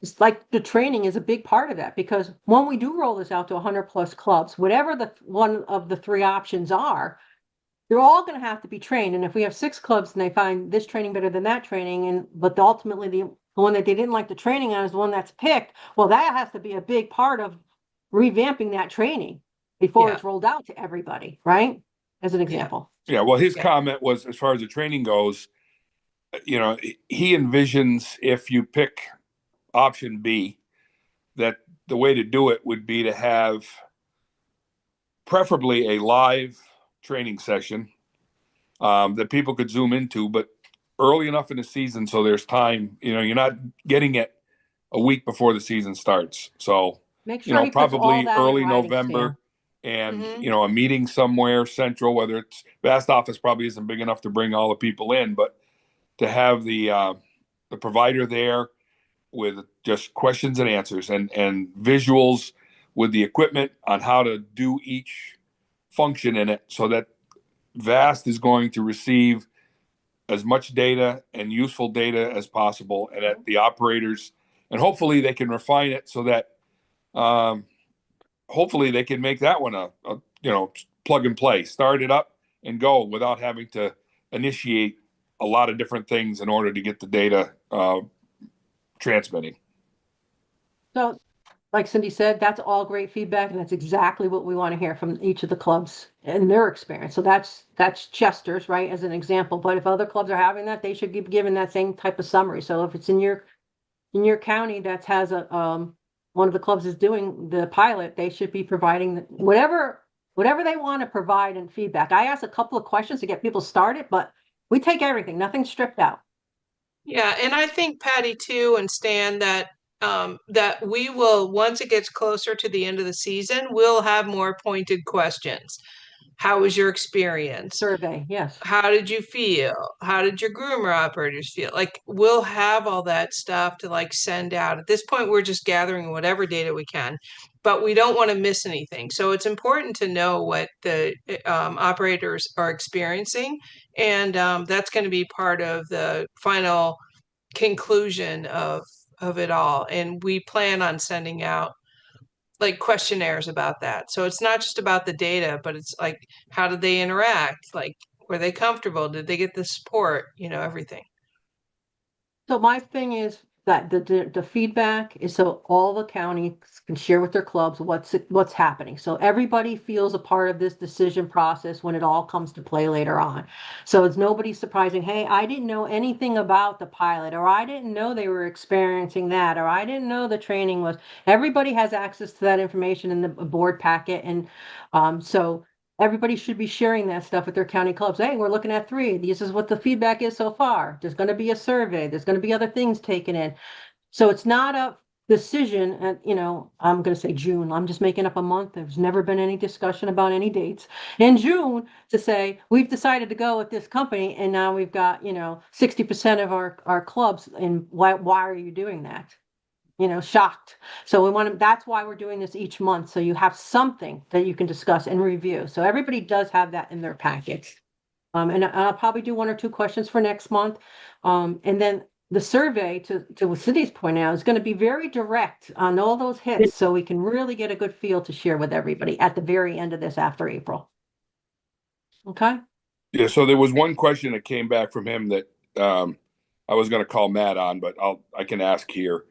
it's like the training is a big part of that because when we do roll this out to 100+ clubs, whatever the one of the 3 options are, they're all going to have to be trained. And if we have 6 clubs and they find this training better than that training, but ultimately the one that they didn't like the training on is the one that's picked, well, that has to be a big part of revamping that training before it's rolled out to everybody, right? As an example. Yeah, well, his comment was, as far as the training goes, you know, he envisions if you pick option B, that the way to do it would be to have preferably a live training session that people could zoom into, but early enough in the season so there's time. You know, you're not getting it a week before the season starts. So, Make sure you know, he puts all probably that in early writing, November. Stan. And, you know, a meeting somewhere central, whether it's Vast office probably isn't big enough to bring all the people in, but to have the provider there with just questions and answers and visuals with the equipment on how to do each function in it so that Vast is going to receive as much data and useful data as possible and at the operators, and hopefully they can refine it so that hopefully they can make that one a you know, plug and play, start it up and go without having to initiate a lot of different things in order to get the data transmitting. So, like Cindy said, that's all great feedback, and that's exactly what we want to hear from each of the clubs and their experience. So that's Chester's, right, as an example. But if other clubs are having that, they should be given that same type of summary. So if it's in your county that has a one of the clubs is doing the pilot, they should be providing whatever they want to provide in feedback. I asked a couple of questions to get people started, but we take everything, nothing's stripped out. Yeah, and I think Patty too and Stan that that we will, once it gets closer to the end of the season, we'll have more pointed questions. How was your experience? Survey, yes. How did you feel? How did your groomer operators feel? Like we'll have all that stuff to like send out. At this point, we're just gathering whatever data we can, but we don't want to miss anything. So it's important to know what the operators are experiencing, and that's going to be part of the final conclusion of of it all. And we plan on sending out like questionnaires about that. So it's not just about the data, but it's like, how did they interact? Like, were they comfortable? Did they get the support? You know, everything. So my thing is that the feedback is so all the counties can share with their clubs what's happening. So everybody feels a part of this decision process when it all comes to play later on. So it's nobody surprising, hey, I didn't know anything about the pilot, or I didn't know they were experiencing that, or I didn't know the training was. Everybody has access to that information in the board packet. And so everybody should be sharing that stuff with their county clubs. Hey, we're looking at 3. This is what the feedback is so far. There's going to be a survey. There's going to be other things taken in. So it's not a decision at, I'm going to say June. I'm just making up a month. There's never been any discussion about any dates in June to say we've decided to go with this company, and now we've got 60% of our clubs. And why are you doing that? Shocked. So that's why we're doing this each month. So you have something that you can discuss and review. So everybody does have that in their packets. And I'll probably do 1 or 2 questions for next month. And then the survey, to what Cindy's point out, is going to be very direct on all those hits. So we can really get a good feel to share with everybody at the very end of this after April. Okay. Yeah. So there was one question that came back from him that I was going to call Matt on, but I can ask here.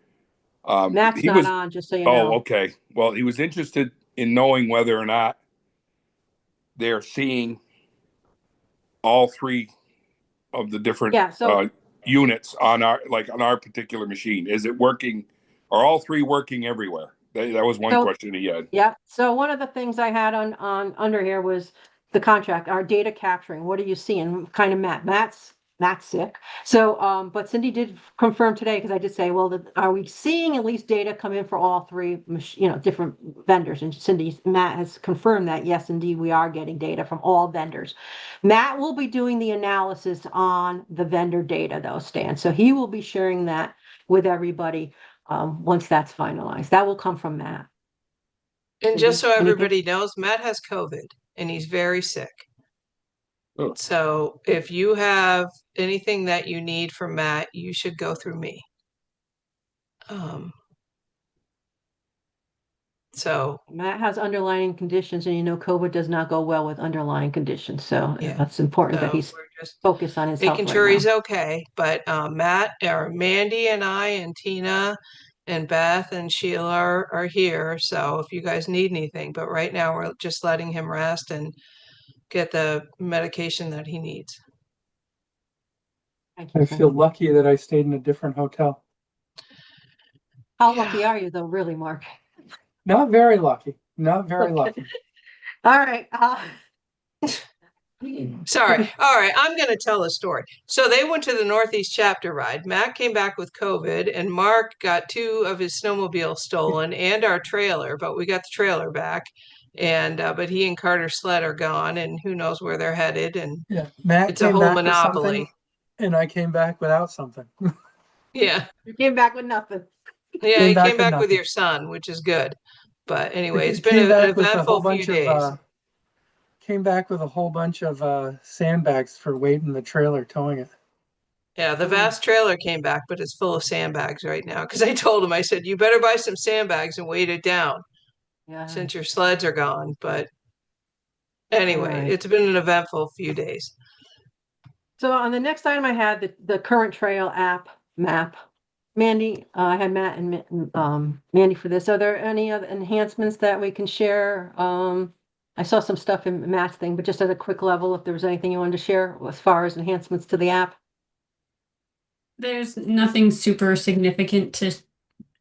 Matt's not on, just so you know. Oh, okay. Well, he was interested in knowing whether or not they're seeing all 3 of the different units on our particular machine. Is it working? Are all 3 working everywhere? That was one question he had. Yeah. So one of the things I had on under here was the contract, our data capturing. What are you seeing? Kind of Matt's sick. So, but Cindy did confirm today, because I did say, well, are we seeing at least data come in for all 3, different vendors? And Matt has confirmed that, yes, indeed, we are getting data from all vendors. Matt will be doing the analysis on the vendor data, though, Stan. So he will be sharing that with everybody once that's finalized. That will come from Matt. And just so everybody knows, Matt has COVID and he's very sick. So if you have anything that you need from Matt, you should go through me. So Matt has underlying conditions, and COVID does not go well with underlying conditions. So that's important that he's just focused on his health making right sure now. he's okay. But Matt or Mandy and I and Tina and Beth and Sheila are here. So if you guys need anything, but right now we're just letting him rest and get the medication that he needs. I feel lucky that I stayed in a different hotel. How lucky are you, though, really, Mark? Not very lucky. Not very lucky. All right. Sorry. All right. I'm going to tell a story. So they went to the Northeast chapter ride. Matt came back with COVID, and Mark got 2 of his snowmobiles stolen and our trailer, but we got the trailer back. And but he and Carter Sled are gone, and who knows where they're headed. And Matt it's a whole monopoly. And I came back without something. Yeah. You came back with nothing. Yeah, he came back with your son, which is good. But anyway, it's been an eventful few days. Came back with a whole bunch of sandbags for weight in the trailer, towing it. Yeah, the vast trailer came back, but it's full of sandbags right now. Because I told him, I said, you better buy some sandbags and weight it down. Yeah. Since your sleds are gone. But anyway, it's been an eventful few days. So on the next item, I had the current trail app map. Mandy, I had Matt and Mandy for this. Are there any other enhancements that we can share? I saw some stuff in Matt's thing, but just at a quick level, if there was anything you wanted to share as far as enhancements to the app. There's nothing super significant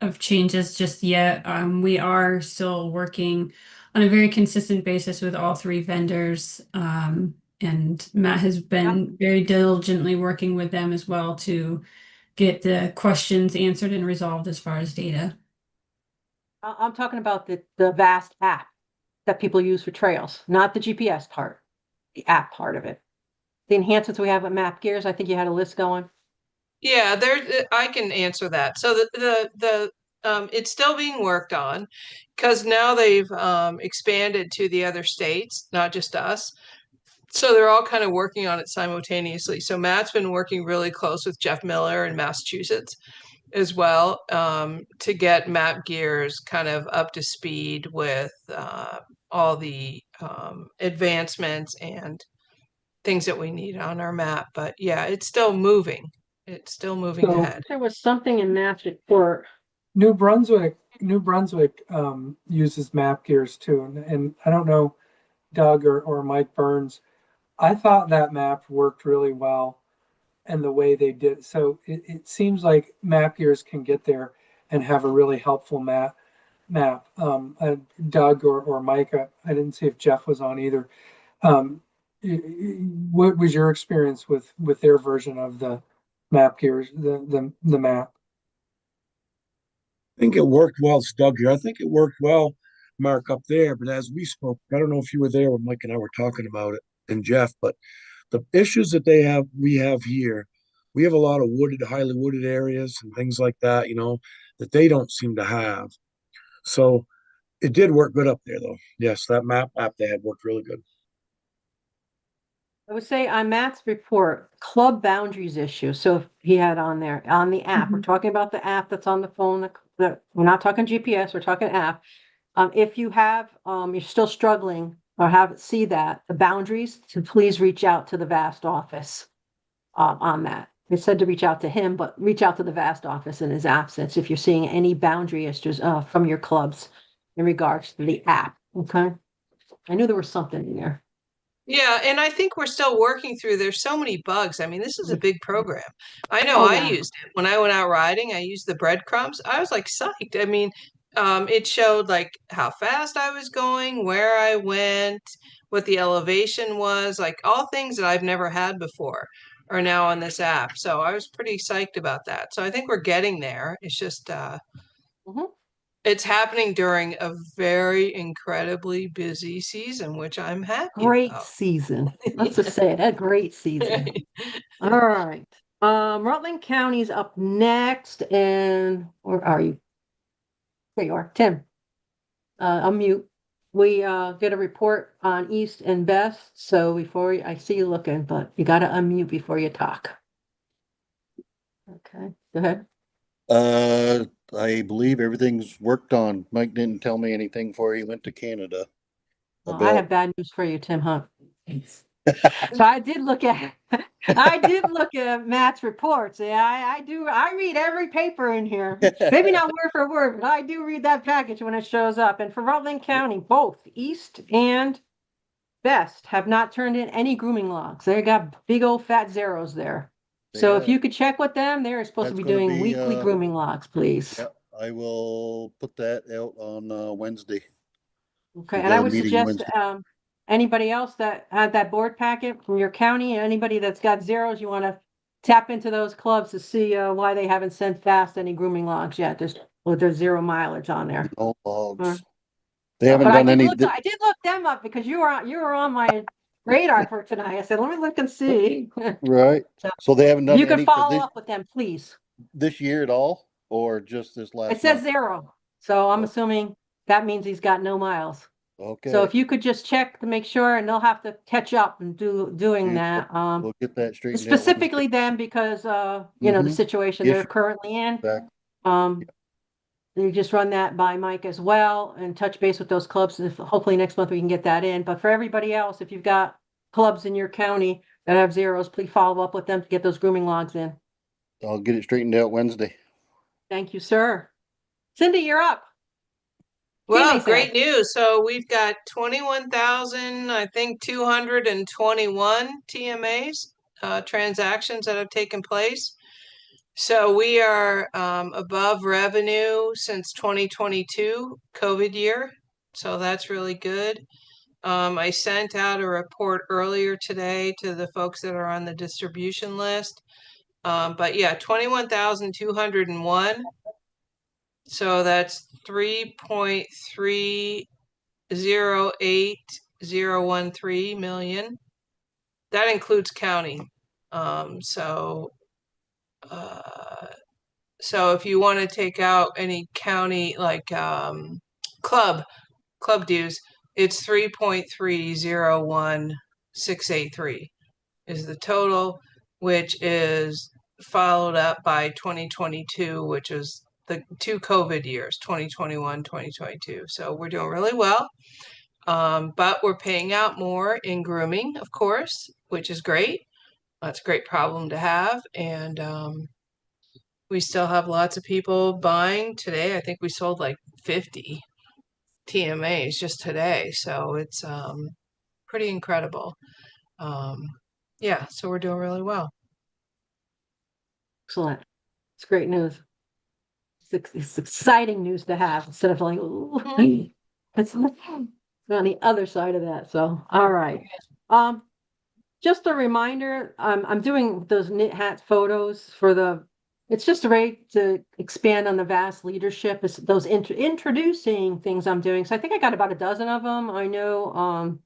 of changes just yet. We are still working on a very consistent basis with all 3 vendors. And Matt has been very diligently working with them as well to get the questions answered and resolved as far as data. I'm talking about the VAST app that people use for trails, not the GPS part, the app part of it. The enhancements we have with Map Gears, I think you had a list going. Yeah, I can answer that. So it's still being worked on, because now they've expanded to the other states, not just us. So they're all kind of working on it simultaneously. So Matt's been working really close with Jeff Miller in Massachusetts, as well, to get Map Gears kind of up to speed with all the advancements and things that we need on our map. But yeah, it's still moving. It's still moving So- ahead. There was something in Matt's report. New Brunswick uses Map Gears too, and I don't know, Doug or Mike Burns. I thought that map worked really well, and the way they did. So it seems like Map Gears can get there and have a really helpful map. Doug or Mike, I didn't see if Jeff was on either. What was your experience with their version of the Map Gears, the map? I think it worked well. It's Doug here. I think it worked well, Mark, up there. But as we spoke, I don't know if you were there when Mike and I were talking about it, and Jeff, but the issues that we have here, we have a lot of highly wooded areas and things like that, that they don't seem to have. So it did work good up there, though. Yes, that map app they had worked really good. I would say on Matt's report, club boundaries issue. So if he had on there, on the app, we're talking about the app that's on the phone, we're not talking GPS, we're talking app. If you have, you're still struggling or see that, the boundaries, to please reach out to the VAST office on that. It said to reach out to him, but reach out to the VAST office in his absence if you're seeing any boundary issues from your clubs in regards to the app, okay? I knew there was something in there. Yeah, and I think we're still working through. There's so many bugs. I mean, this is a big program. I know Oh, I yeah. used it when I went out riding. I used the breadcrumbs. I was like psyched. I mean, it showed like how fast I was going, where I went, what the elevation was, like all things that I've never had before are now on this app. So I was pretty psyched about that. So I think we're getting there. It's just it's happening during a very incredibly busy season, which I'm happy Great about. season. Let's just say it, a great season. All right. Rutland County's up next, and where are you? There you are, Tim. Unmute. We get a report on East and Best. So I see you looking, but you got to unmute before you talk. Okay, go ahead. I believe everything's worked on. Mike didn't tell me anything before he went to Canada. Well, I have bad news for you, Tim Hunt. So I did look at Matt's reports. Yeah, I read every paper in here. Maybe not word for word, but I do read that package when it shows up. And for Rutland County, both East and Best have not turned in any grooming logs. They got big old fat zeros there. So if you could check with them, they're supposed to be doing weekly grooming logs, please. Yeah, I will put that out on Wednesday. Okay, We and got I a would meeting suggest Wednesday. anybody else that had that board packet from your county, anybody that's got zeros, you want to tap into those clubs to see why they haven't sent fast any grooming logs yet. There's 0 mileage on there. No logs. They haven't But done any. I did look them up because you were on my radar for tonight. I said, let me look and see. Right. So they haven't done You can any for follow up with them, please. this year at all, or just this last It says month? 0. So I'm assuming that means he's got no miles. Okay. So if you could just check to make sure, and they'll have to catch up and doing that. We'll get that straightened out. Specifically them because the situation they're currently in. You just run that by Mike as well and touch base with those clubs. If hopefully next month we can get that in. But for everybody else, if you've got clubs in your county that have zeros, please follow up with them to get those grooming logs in. I'll get it straightened out Wednesday. Thank you, sir. Cindy, you're up. Well, great news. So we've got 221 TMAs, transactions that have taken place. So we are above revenue since 2022 COVID year. So that's really good. I sent out a report earlier today to the folks that are on the distribution list. But yeah, 21,201. So that's 3.308013 million. That includes county. So if you want to take out any county like club dues, it's 3.301683 is the total, which is followed up by 2022, which was the 2 COVID years, 2021, 2022. So we're doing really well. But we're paying out more in grooming, of course, which is great. That's a great problem to have. And we still have lots of people buying today. I think we sold like 50 TMAs just today. So it's pretty incredible. Yeah, so we're doing really well. Excellent. It's great news. It's exciting news to have instead of like, ooh, it's on the other side of that. So, all right. Just a reminder, I'm doing those knit hat photos for it's just a way to expand on the vast leadership. It's those introducing things I'm doing. So I think I got about a dozen of them. I know,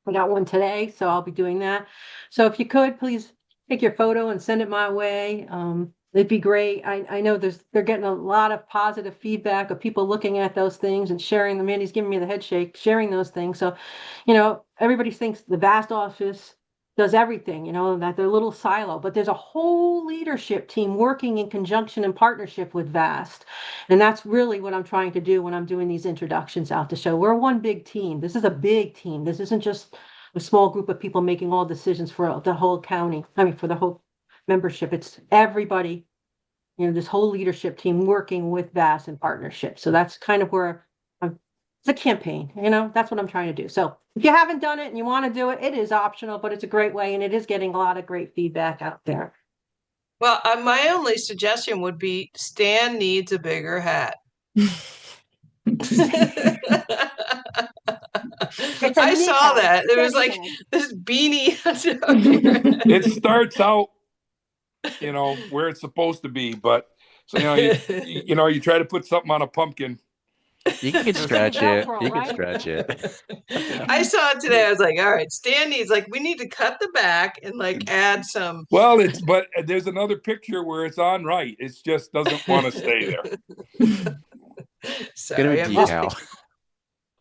I got one today, so I'll be doing that. So if you could, please take your photo and send it my way. It'd be great. I know they're getting a lot of positive feedback of people looking at those things and sharing them. Mandy's giving me the head shake, sharing those things. So, everybody thinks the VAST office does everything, that they're a little silo, but there's a whole leadership team working in conjunction and partnership with VAST. And that's really what I'm trying to do when I'm doing these introductions out to show we're one big team. This is a big team. This isn't just a small group of people making all decisions for the whole county. For the whole membership. It's everybody, this whole leadership team working with VAST in partnership. So that's kind of where it's a campaign, that's what I'm trying to do. So if you haven't done it and you want to do it, it is optional, but it's a great way and it is getting a lot of great feedback out there. Well, my only suggestion would be Stan needs a bigger hat. I saw that. There was like this beanie. It starts out, where it's supposed to be, but so, you try to put something on a pumpkin. You can stretch it. You can stretch it. I saw it today. I was like, all right, Stan needs we need to cut the back and add some. Well, but there's another picture where it's on right. It just doesn't want to stay there. Sorry, I'm just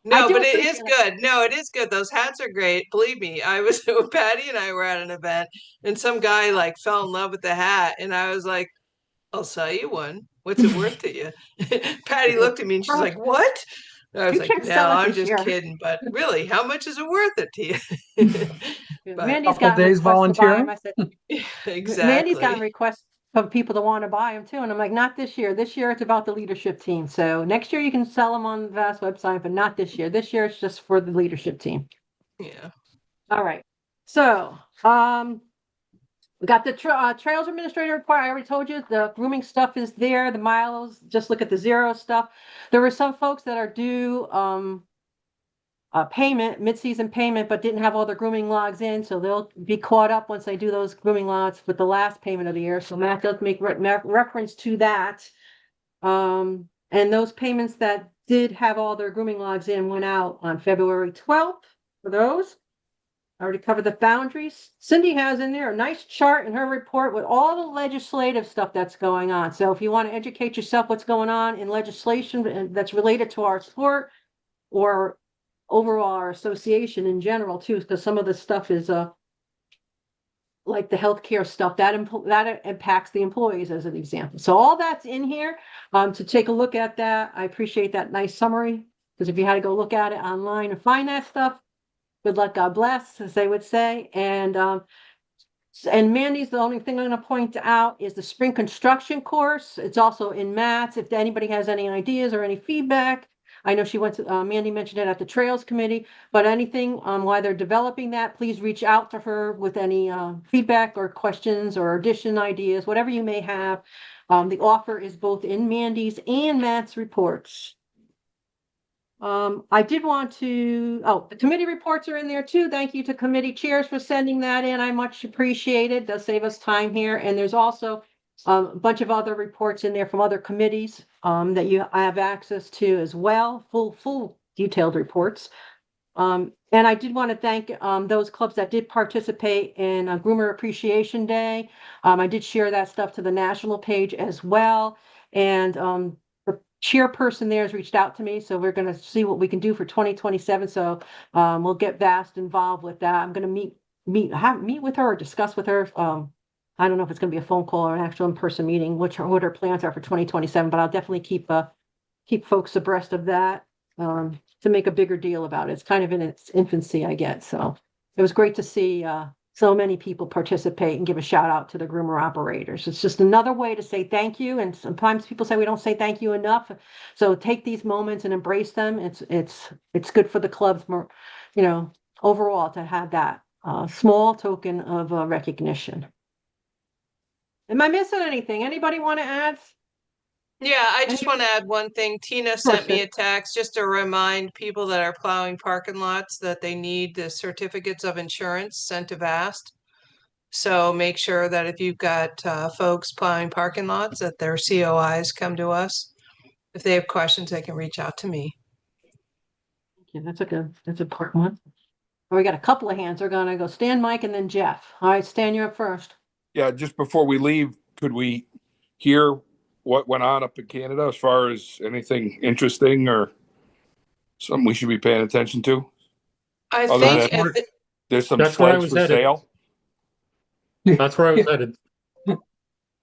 No, but it is good. No, it is good. Those hats are great. Believe me, Patty and I were at an event and some guy fell in love with the hat. And I was like, I'll sell you one. What's it worth to you? Patty looked at me and she's like, what? And I was like, no, I'm just kidding. But really, how much is it worth it to you? Mandy's got days volunteering. Exactly. Mandy's got requests of people to want to buy them too. And I'm like, not this year. This year it's about the leadership team. So next year you can sell them on the VAST website, but not this year. This year it's just for the leadership team. Yeah. All right. So, we got the trails administrator report. I already told you the grooming stuff is there. The miles, just look at the zero stuff. There were some folks that are due mid-season payment, but didn't have all their grooming logs in. So they'll be caught up once they do those grooming logs with the last payment of the year. So Matt does make reference to that. And those payments that did have all their grooming logs in went out on February 12th for those. I already covered the boundaries. Cindy has in there a nice chart in her report with all the legislative stuff that's going on. So if you want to educate yourself what's going on in legislation that's related to our sport or overall our association in general too, because some of the stuff is like the healthcare stuff that impacts the employees as an example. So all that's in here to take a look at that. I appreciate that nice summary because if you had to go look at it online and find that stuff, good luck, God bless, as they would say. And Mandy's, the only thing I'm going to point out is the spring construction course. It's also in Matt's. If anybody has any ideas or any feedback, I know she went to, Mandy mentioned it at the Trails Committee, but anything while they're developing that, please reach out to her with any feedback or questions or addition ideas, whatever you may have. The offer is both in Mandy's and Matt's reports. I did want to, the committee reports are in there too. Thank you to committee chairs for sending that in. I much appreciate it. Does save us time here. And there's also a bunch of other reports in there from other committees that you have access to as well. Full detailed reports. And I did want to thank those clubs that did participate in Groomer Appreciation Day. I did share that stuff to the national page as well. And the chairperson there has reached out to me, so we're going to see what we can do for 2027. So we'll get VAST involved with that. I'm going to meet with her or discuss with her I don't know if it's gonna be a phone call or an actual in-person meeting, what our plans are for 2027, but I'll definitely keep folks abreast of that, to make a bigger deal about it. It's kind of in its infancy, I guess. So it was great to see, so many people participate and give a shout out to the groomer operators. It's just another way to say thank you. And sometimes people say we don't say thank you enough. So take these moments and embrace them. It's good for the clubs more, overall to have that small token of recognition. Am I missing anything? Anybody want to add? Yeah, I just want to add one thing. Tina sent me a text just to remind people that are plowing parking lots that they need the certificates of insurance sent to VAST. So make sure that if you've got folks plowing parking lots, that their COIs come to us. If they have questions, they can reach out to me. Yeah, that's a important one. Oh, we got a couple of hands. We're gonna go Stan, Mike, and then Jeff. All right, Stan, you're up first. Yeah, just before we leave, could we hear what went on up in Canada as far as anything interesting or something we should be paying attention to? I Other think than there's some that's where I sleds was for headed. sale. That's where I was headed.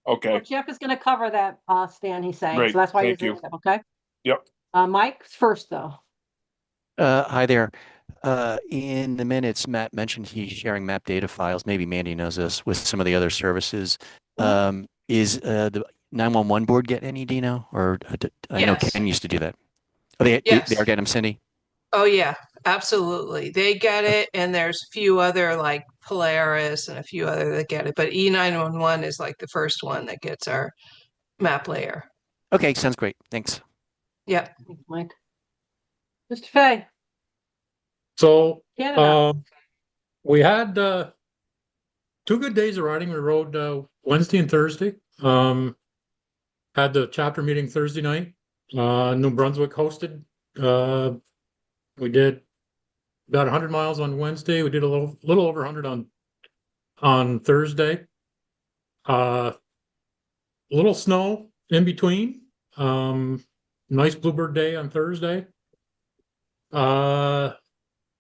Okay, Well, Jeff is gonna cover that, Stan, he's saying. Great, So that's why thank he's you. okay? Yep. Mike's first though. Hi there. In the minutes, Matt mentioned he's sharing map data files. Maybe Mandy knows this with some of the other services. Is the 911 board get any, do you know? Or I know Yes. Ken used to do that. Oh, they Yes. are getting them, Cindy? Oh yeah, absolutely. They get it, and there's a few other like Polaris and a few other that get it, but E911 is like the first one that gets our map layer. Okay, sounds great. Thanks. Yeah. Thanks, Mike. Mr. Fay. So, Canada. we had 2 good days of riding. We rode Wednesday and Thursday. Had the chapter meeting Thursday night. New Brunswick hosted. We did about 100 miles on Wednesday. We did a little over 100 on Thursday. Little snow in between. Nice bluebird day on Thursday.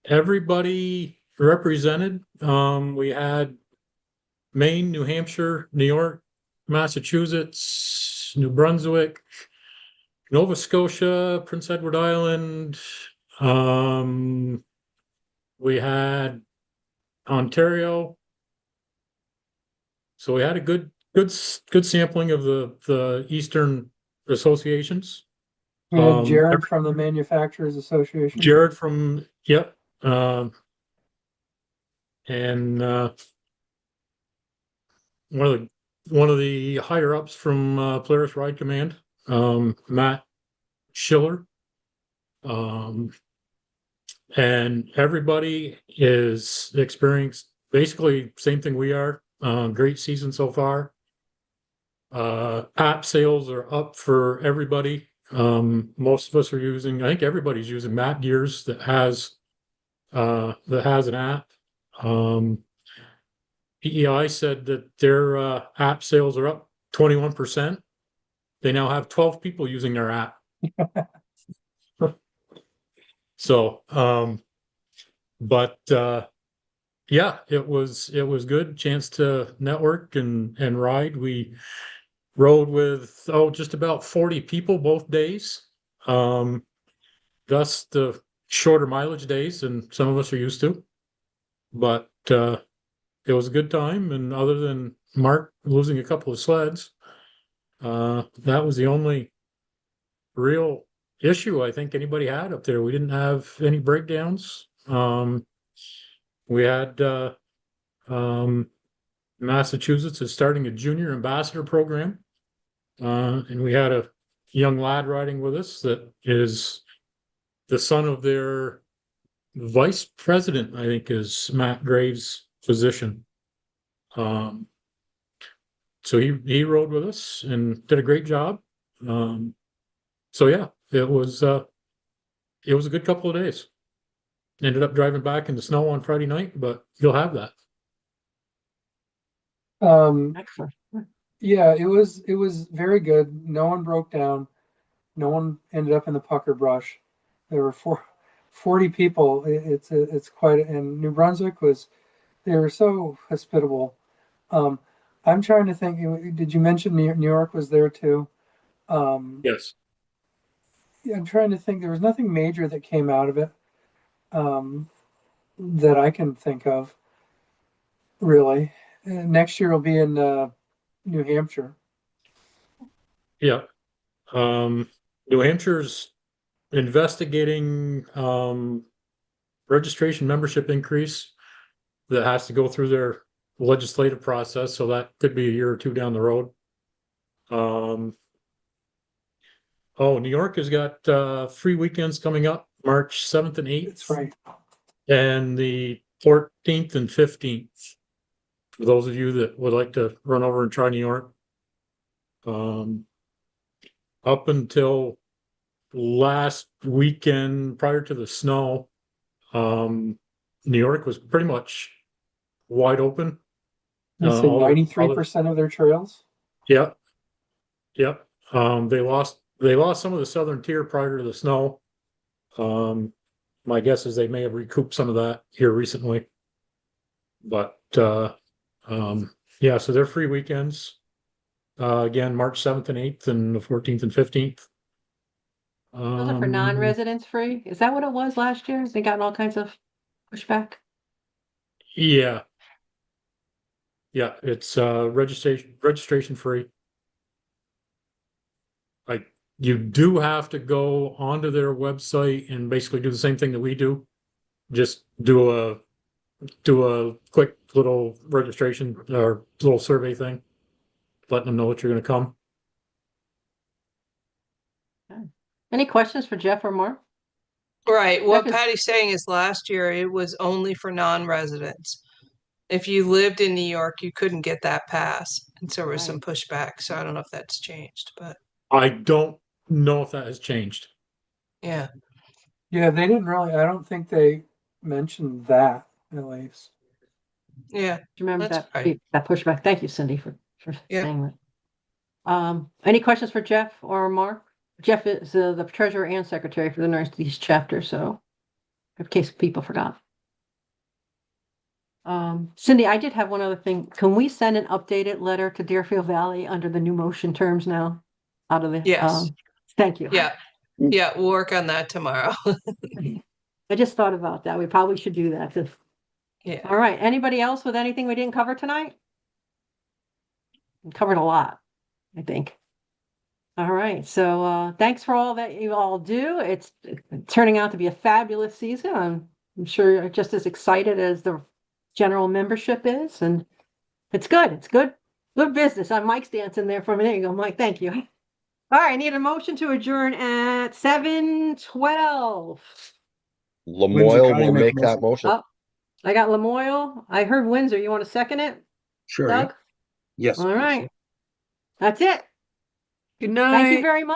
Everybody represented. We had Maine, New Hampshire, New York, Massachusetts, New Brunswick, Nova Scotia, Prince Edward Island. We had Ontario. So we had a good sampling of the Eastern associations. And Jared from the Manufacturers Association. Jared from, yep. And one of the higher ups from Polaris Ride Command, Matt Schiller. And everybody is experienced basically same thing we are. Great season so far. App sales are up for everybody. Most of us are using, I think everybody's using Map Gears that has an app. PEI said that their app sales are up 21%. They now have 12 people using their app. So, yeah, it was good chance to network and ride. We rode with just about 40 people both days. Thus the shorter mileage days than some of us are used to. But it was a good time, and other than Mark losing a couple of sleds, that was the only real issue I think anybody had up there. We didn't have any breakdowns. We had Massachusetts is starting a junior ambassador program, and we had a young lad riding with us that is the son of their vice president, I think, is Matt Graves' physician. So he rode with us and did a great job. So yeah, it was a good couple of days. Ended up driving back in the snow on Friday night, but you'll have that. Excellent. Yeah, it was very good. No one broke down. No one ended up in the pucker brush. There were 40 people. It's quite, and New Brunswick they were so hospitable. I'm trying to think, did you mention New York was there too? Yes. Yeah, I'm trying to think, there was nothing major that came out of it, that I can think of, really. Next year will be in, New Hampshire. Yeah. New Hampshire's investigating, registration membership increase that has to go through their legislative process, so that could be a year or two down the road. Oh, New York has got free weekends coming up, March 7th and 8th. That's right. And the 14th and 15th. For those of you that would like to run over and try New York. Up until last weekend prior to the snow, New York was pretty much wide open. You say 93% of their trails? Yeah. Yep. They lost some of the southern tier prior to the snow. My guess is they may have recouped some of that here recently. But yeah, so they're free weekends. Again, March 7th and 8th and the 14th and 15th. Those are for non-residents free? Is that what it was last year? They gotten all kinds of pushback? Yeah. Yeah, it's registration free. Like, you do have to go onto their website and basically do the same thing that we do. Just do a quick little registration or little survey thing, letting them know that you're going to come. Any questions for Jeff or Mark? Right. What Jeff is- Patty's saying is last year it was only for non-residents. If you lived in New York, you couldn't get that pass. And so there was some pushback. So I don't know if that's changed, but I don't know if that has changed. yeah. Yeah, they didn't really, I don't think they mentioned that, at least. Yeah. Remember that's that, right. that pushback. Thank you, Cindy, for Yeah. saying that. Any questions for Jeff or Mark? Jeff is the treasurer and secretary for the Northeast chapter, so in case people forgot. Cindy, I did have one other thing. Can we send an updated letter to Deerfield Valley under the new motion terms now? Out of the, Yes. thank you. Yeah. Yeah. We'll work on that tomorrow. I just thought about that. We probably should do that. Yeah. All right. Anybody else with anything we didn't cover tonight? We covered a lot, I think. All right. So thanks for all that you all do. It's turning out to be a fabulous season. I'm sure you're just as excited as the general membership is, and it's good. It's good business. Mike's dancing there for me. There you go, Mike. Thank you. All right. I need a motion to adjourn at 7:12. Lamoille will make that motion. Oh, I got Lamoille. I heard Windsor. You want to second it? Sure. Doug? Yes. All right. That's it. Good night. Thank you very much.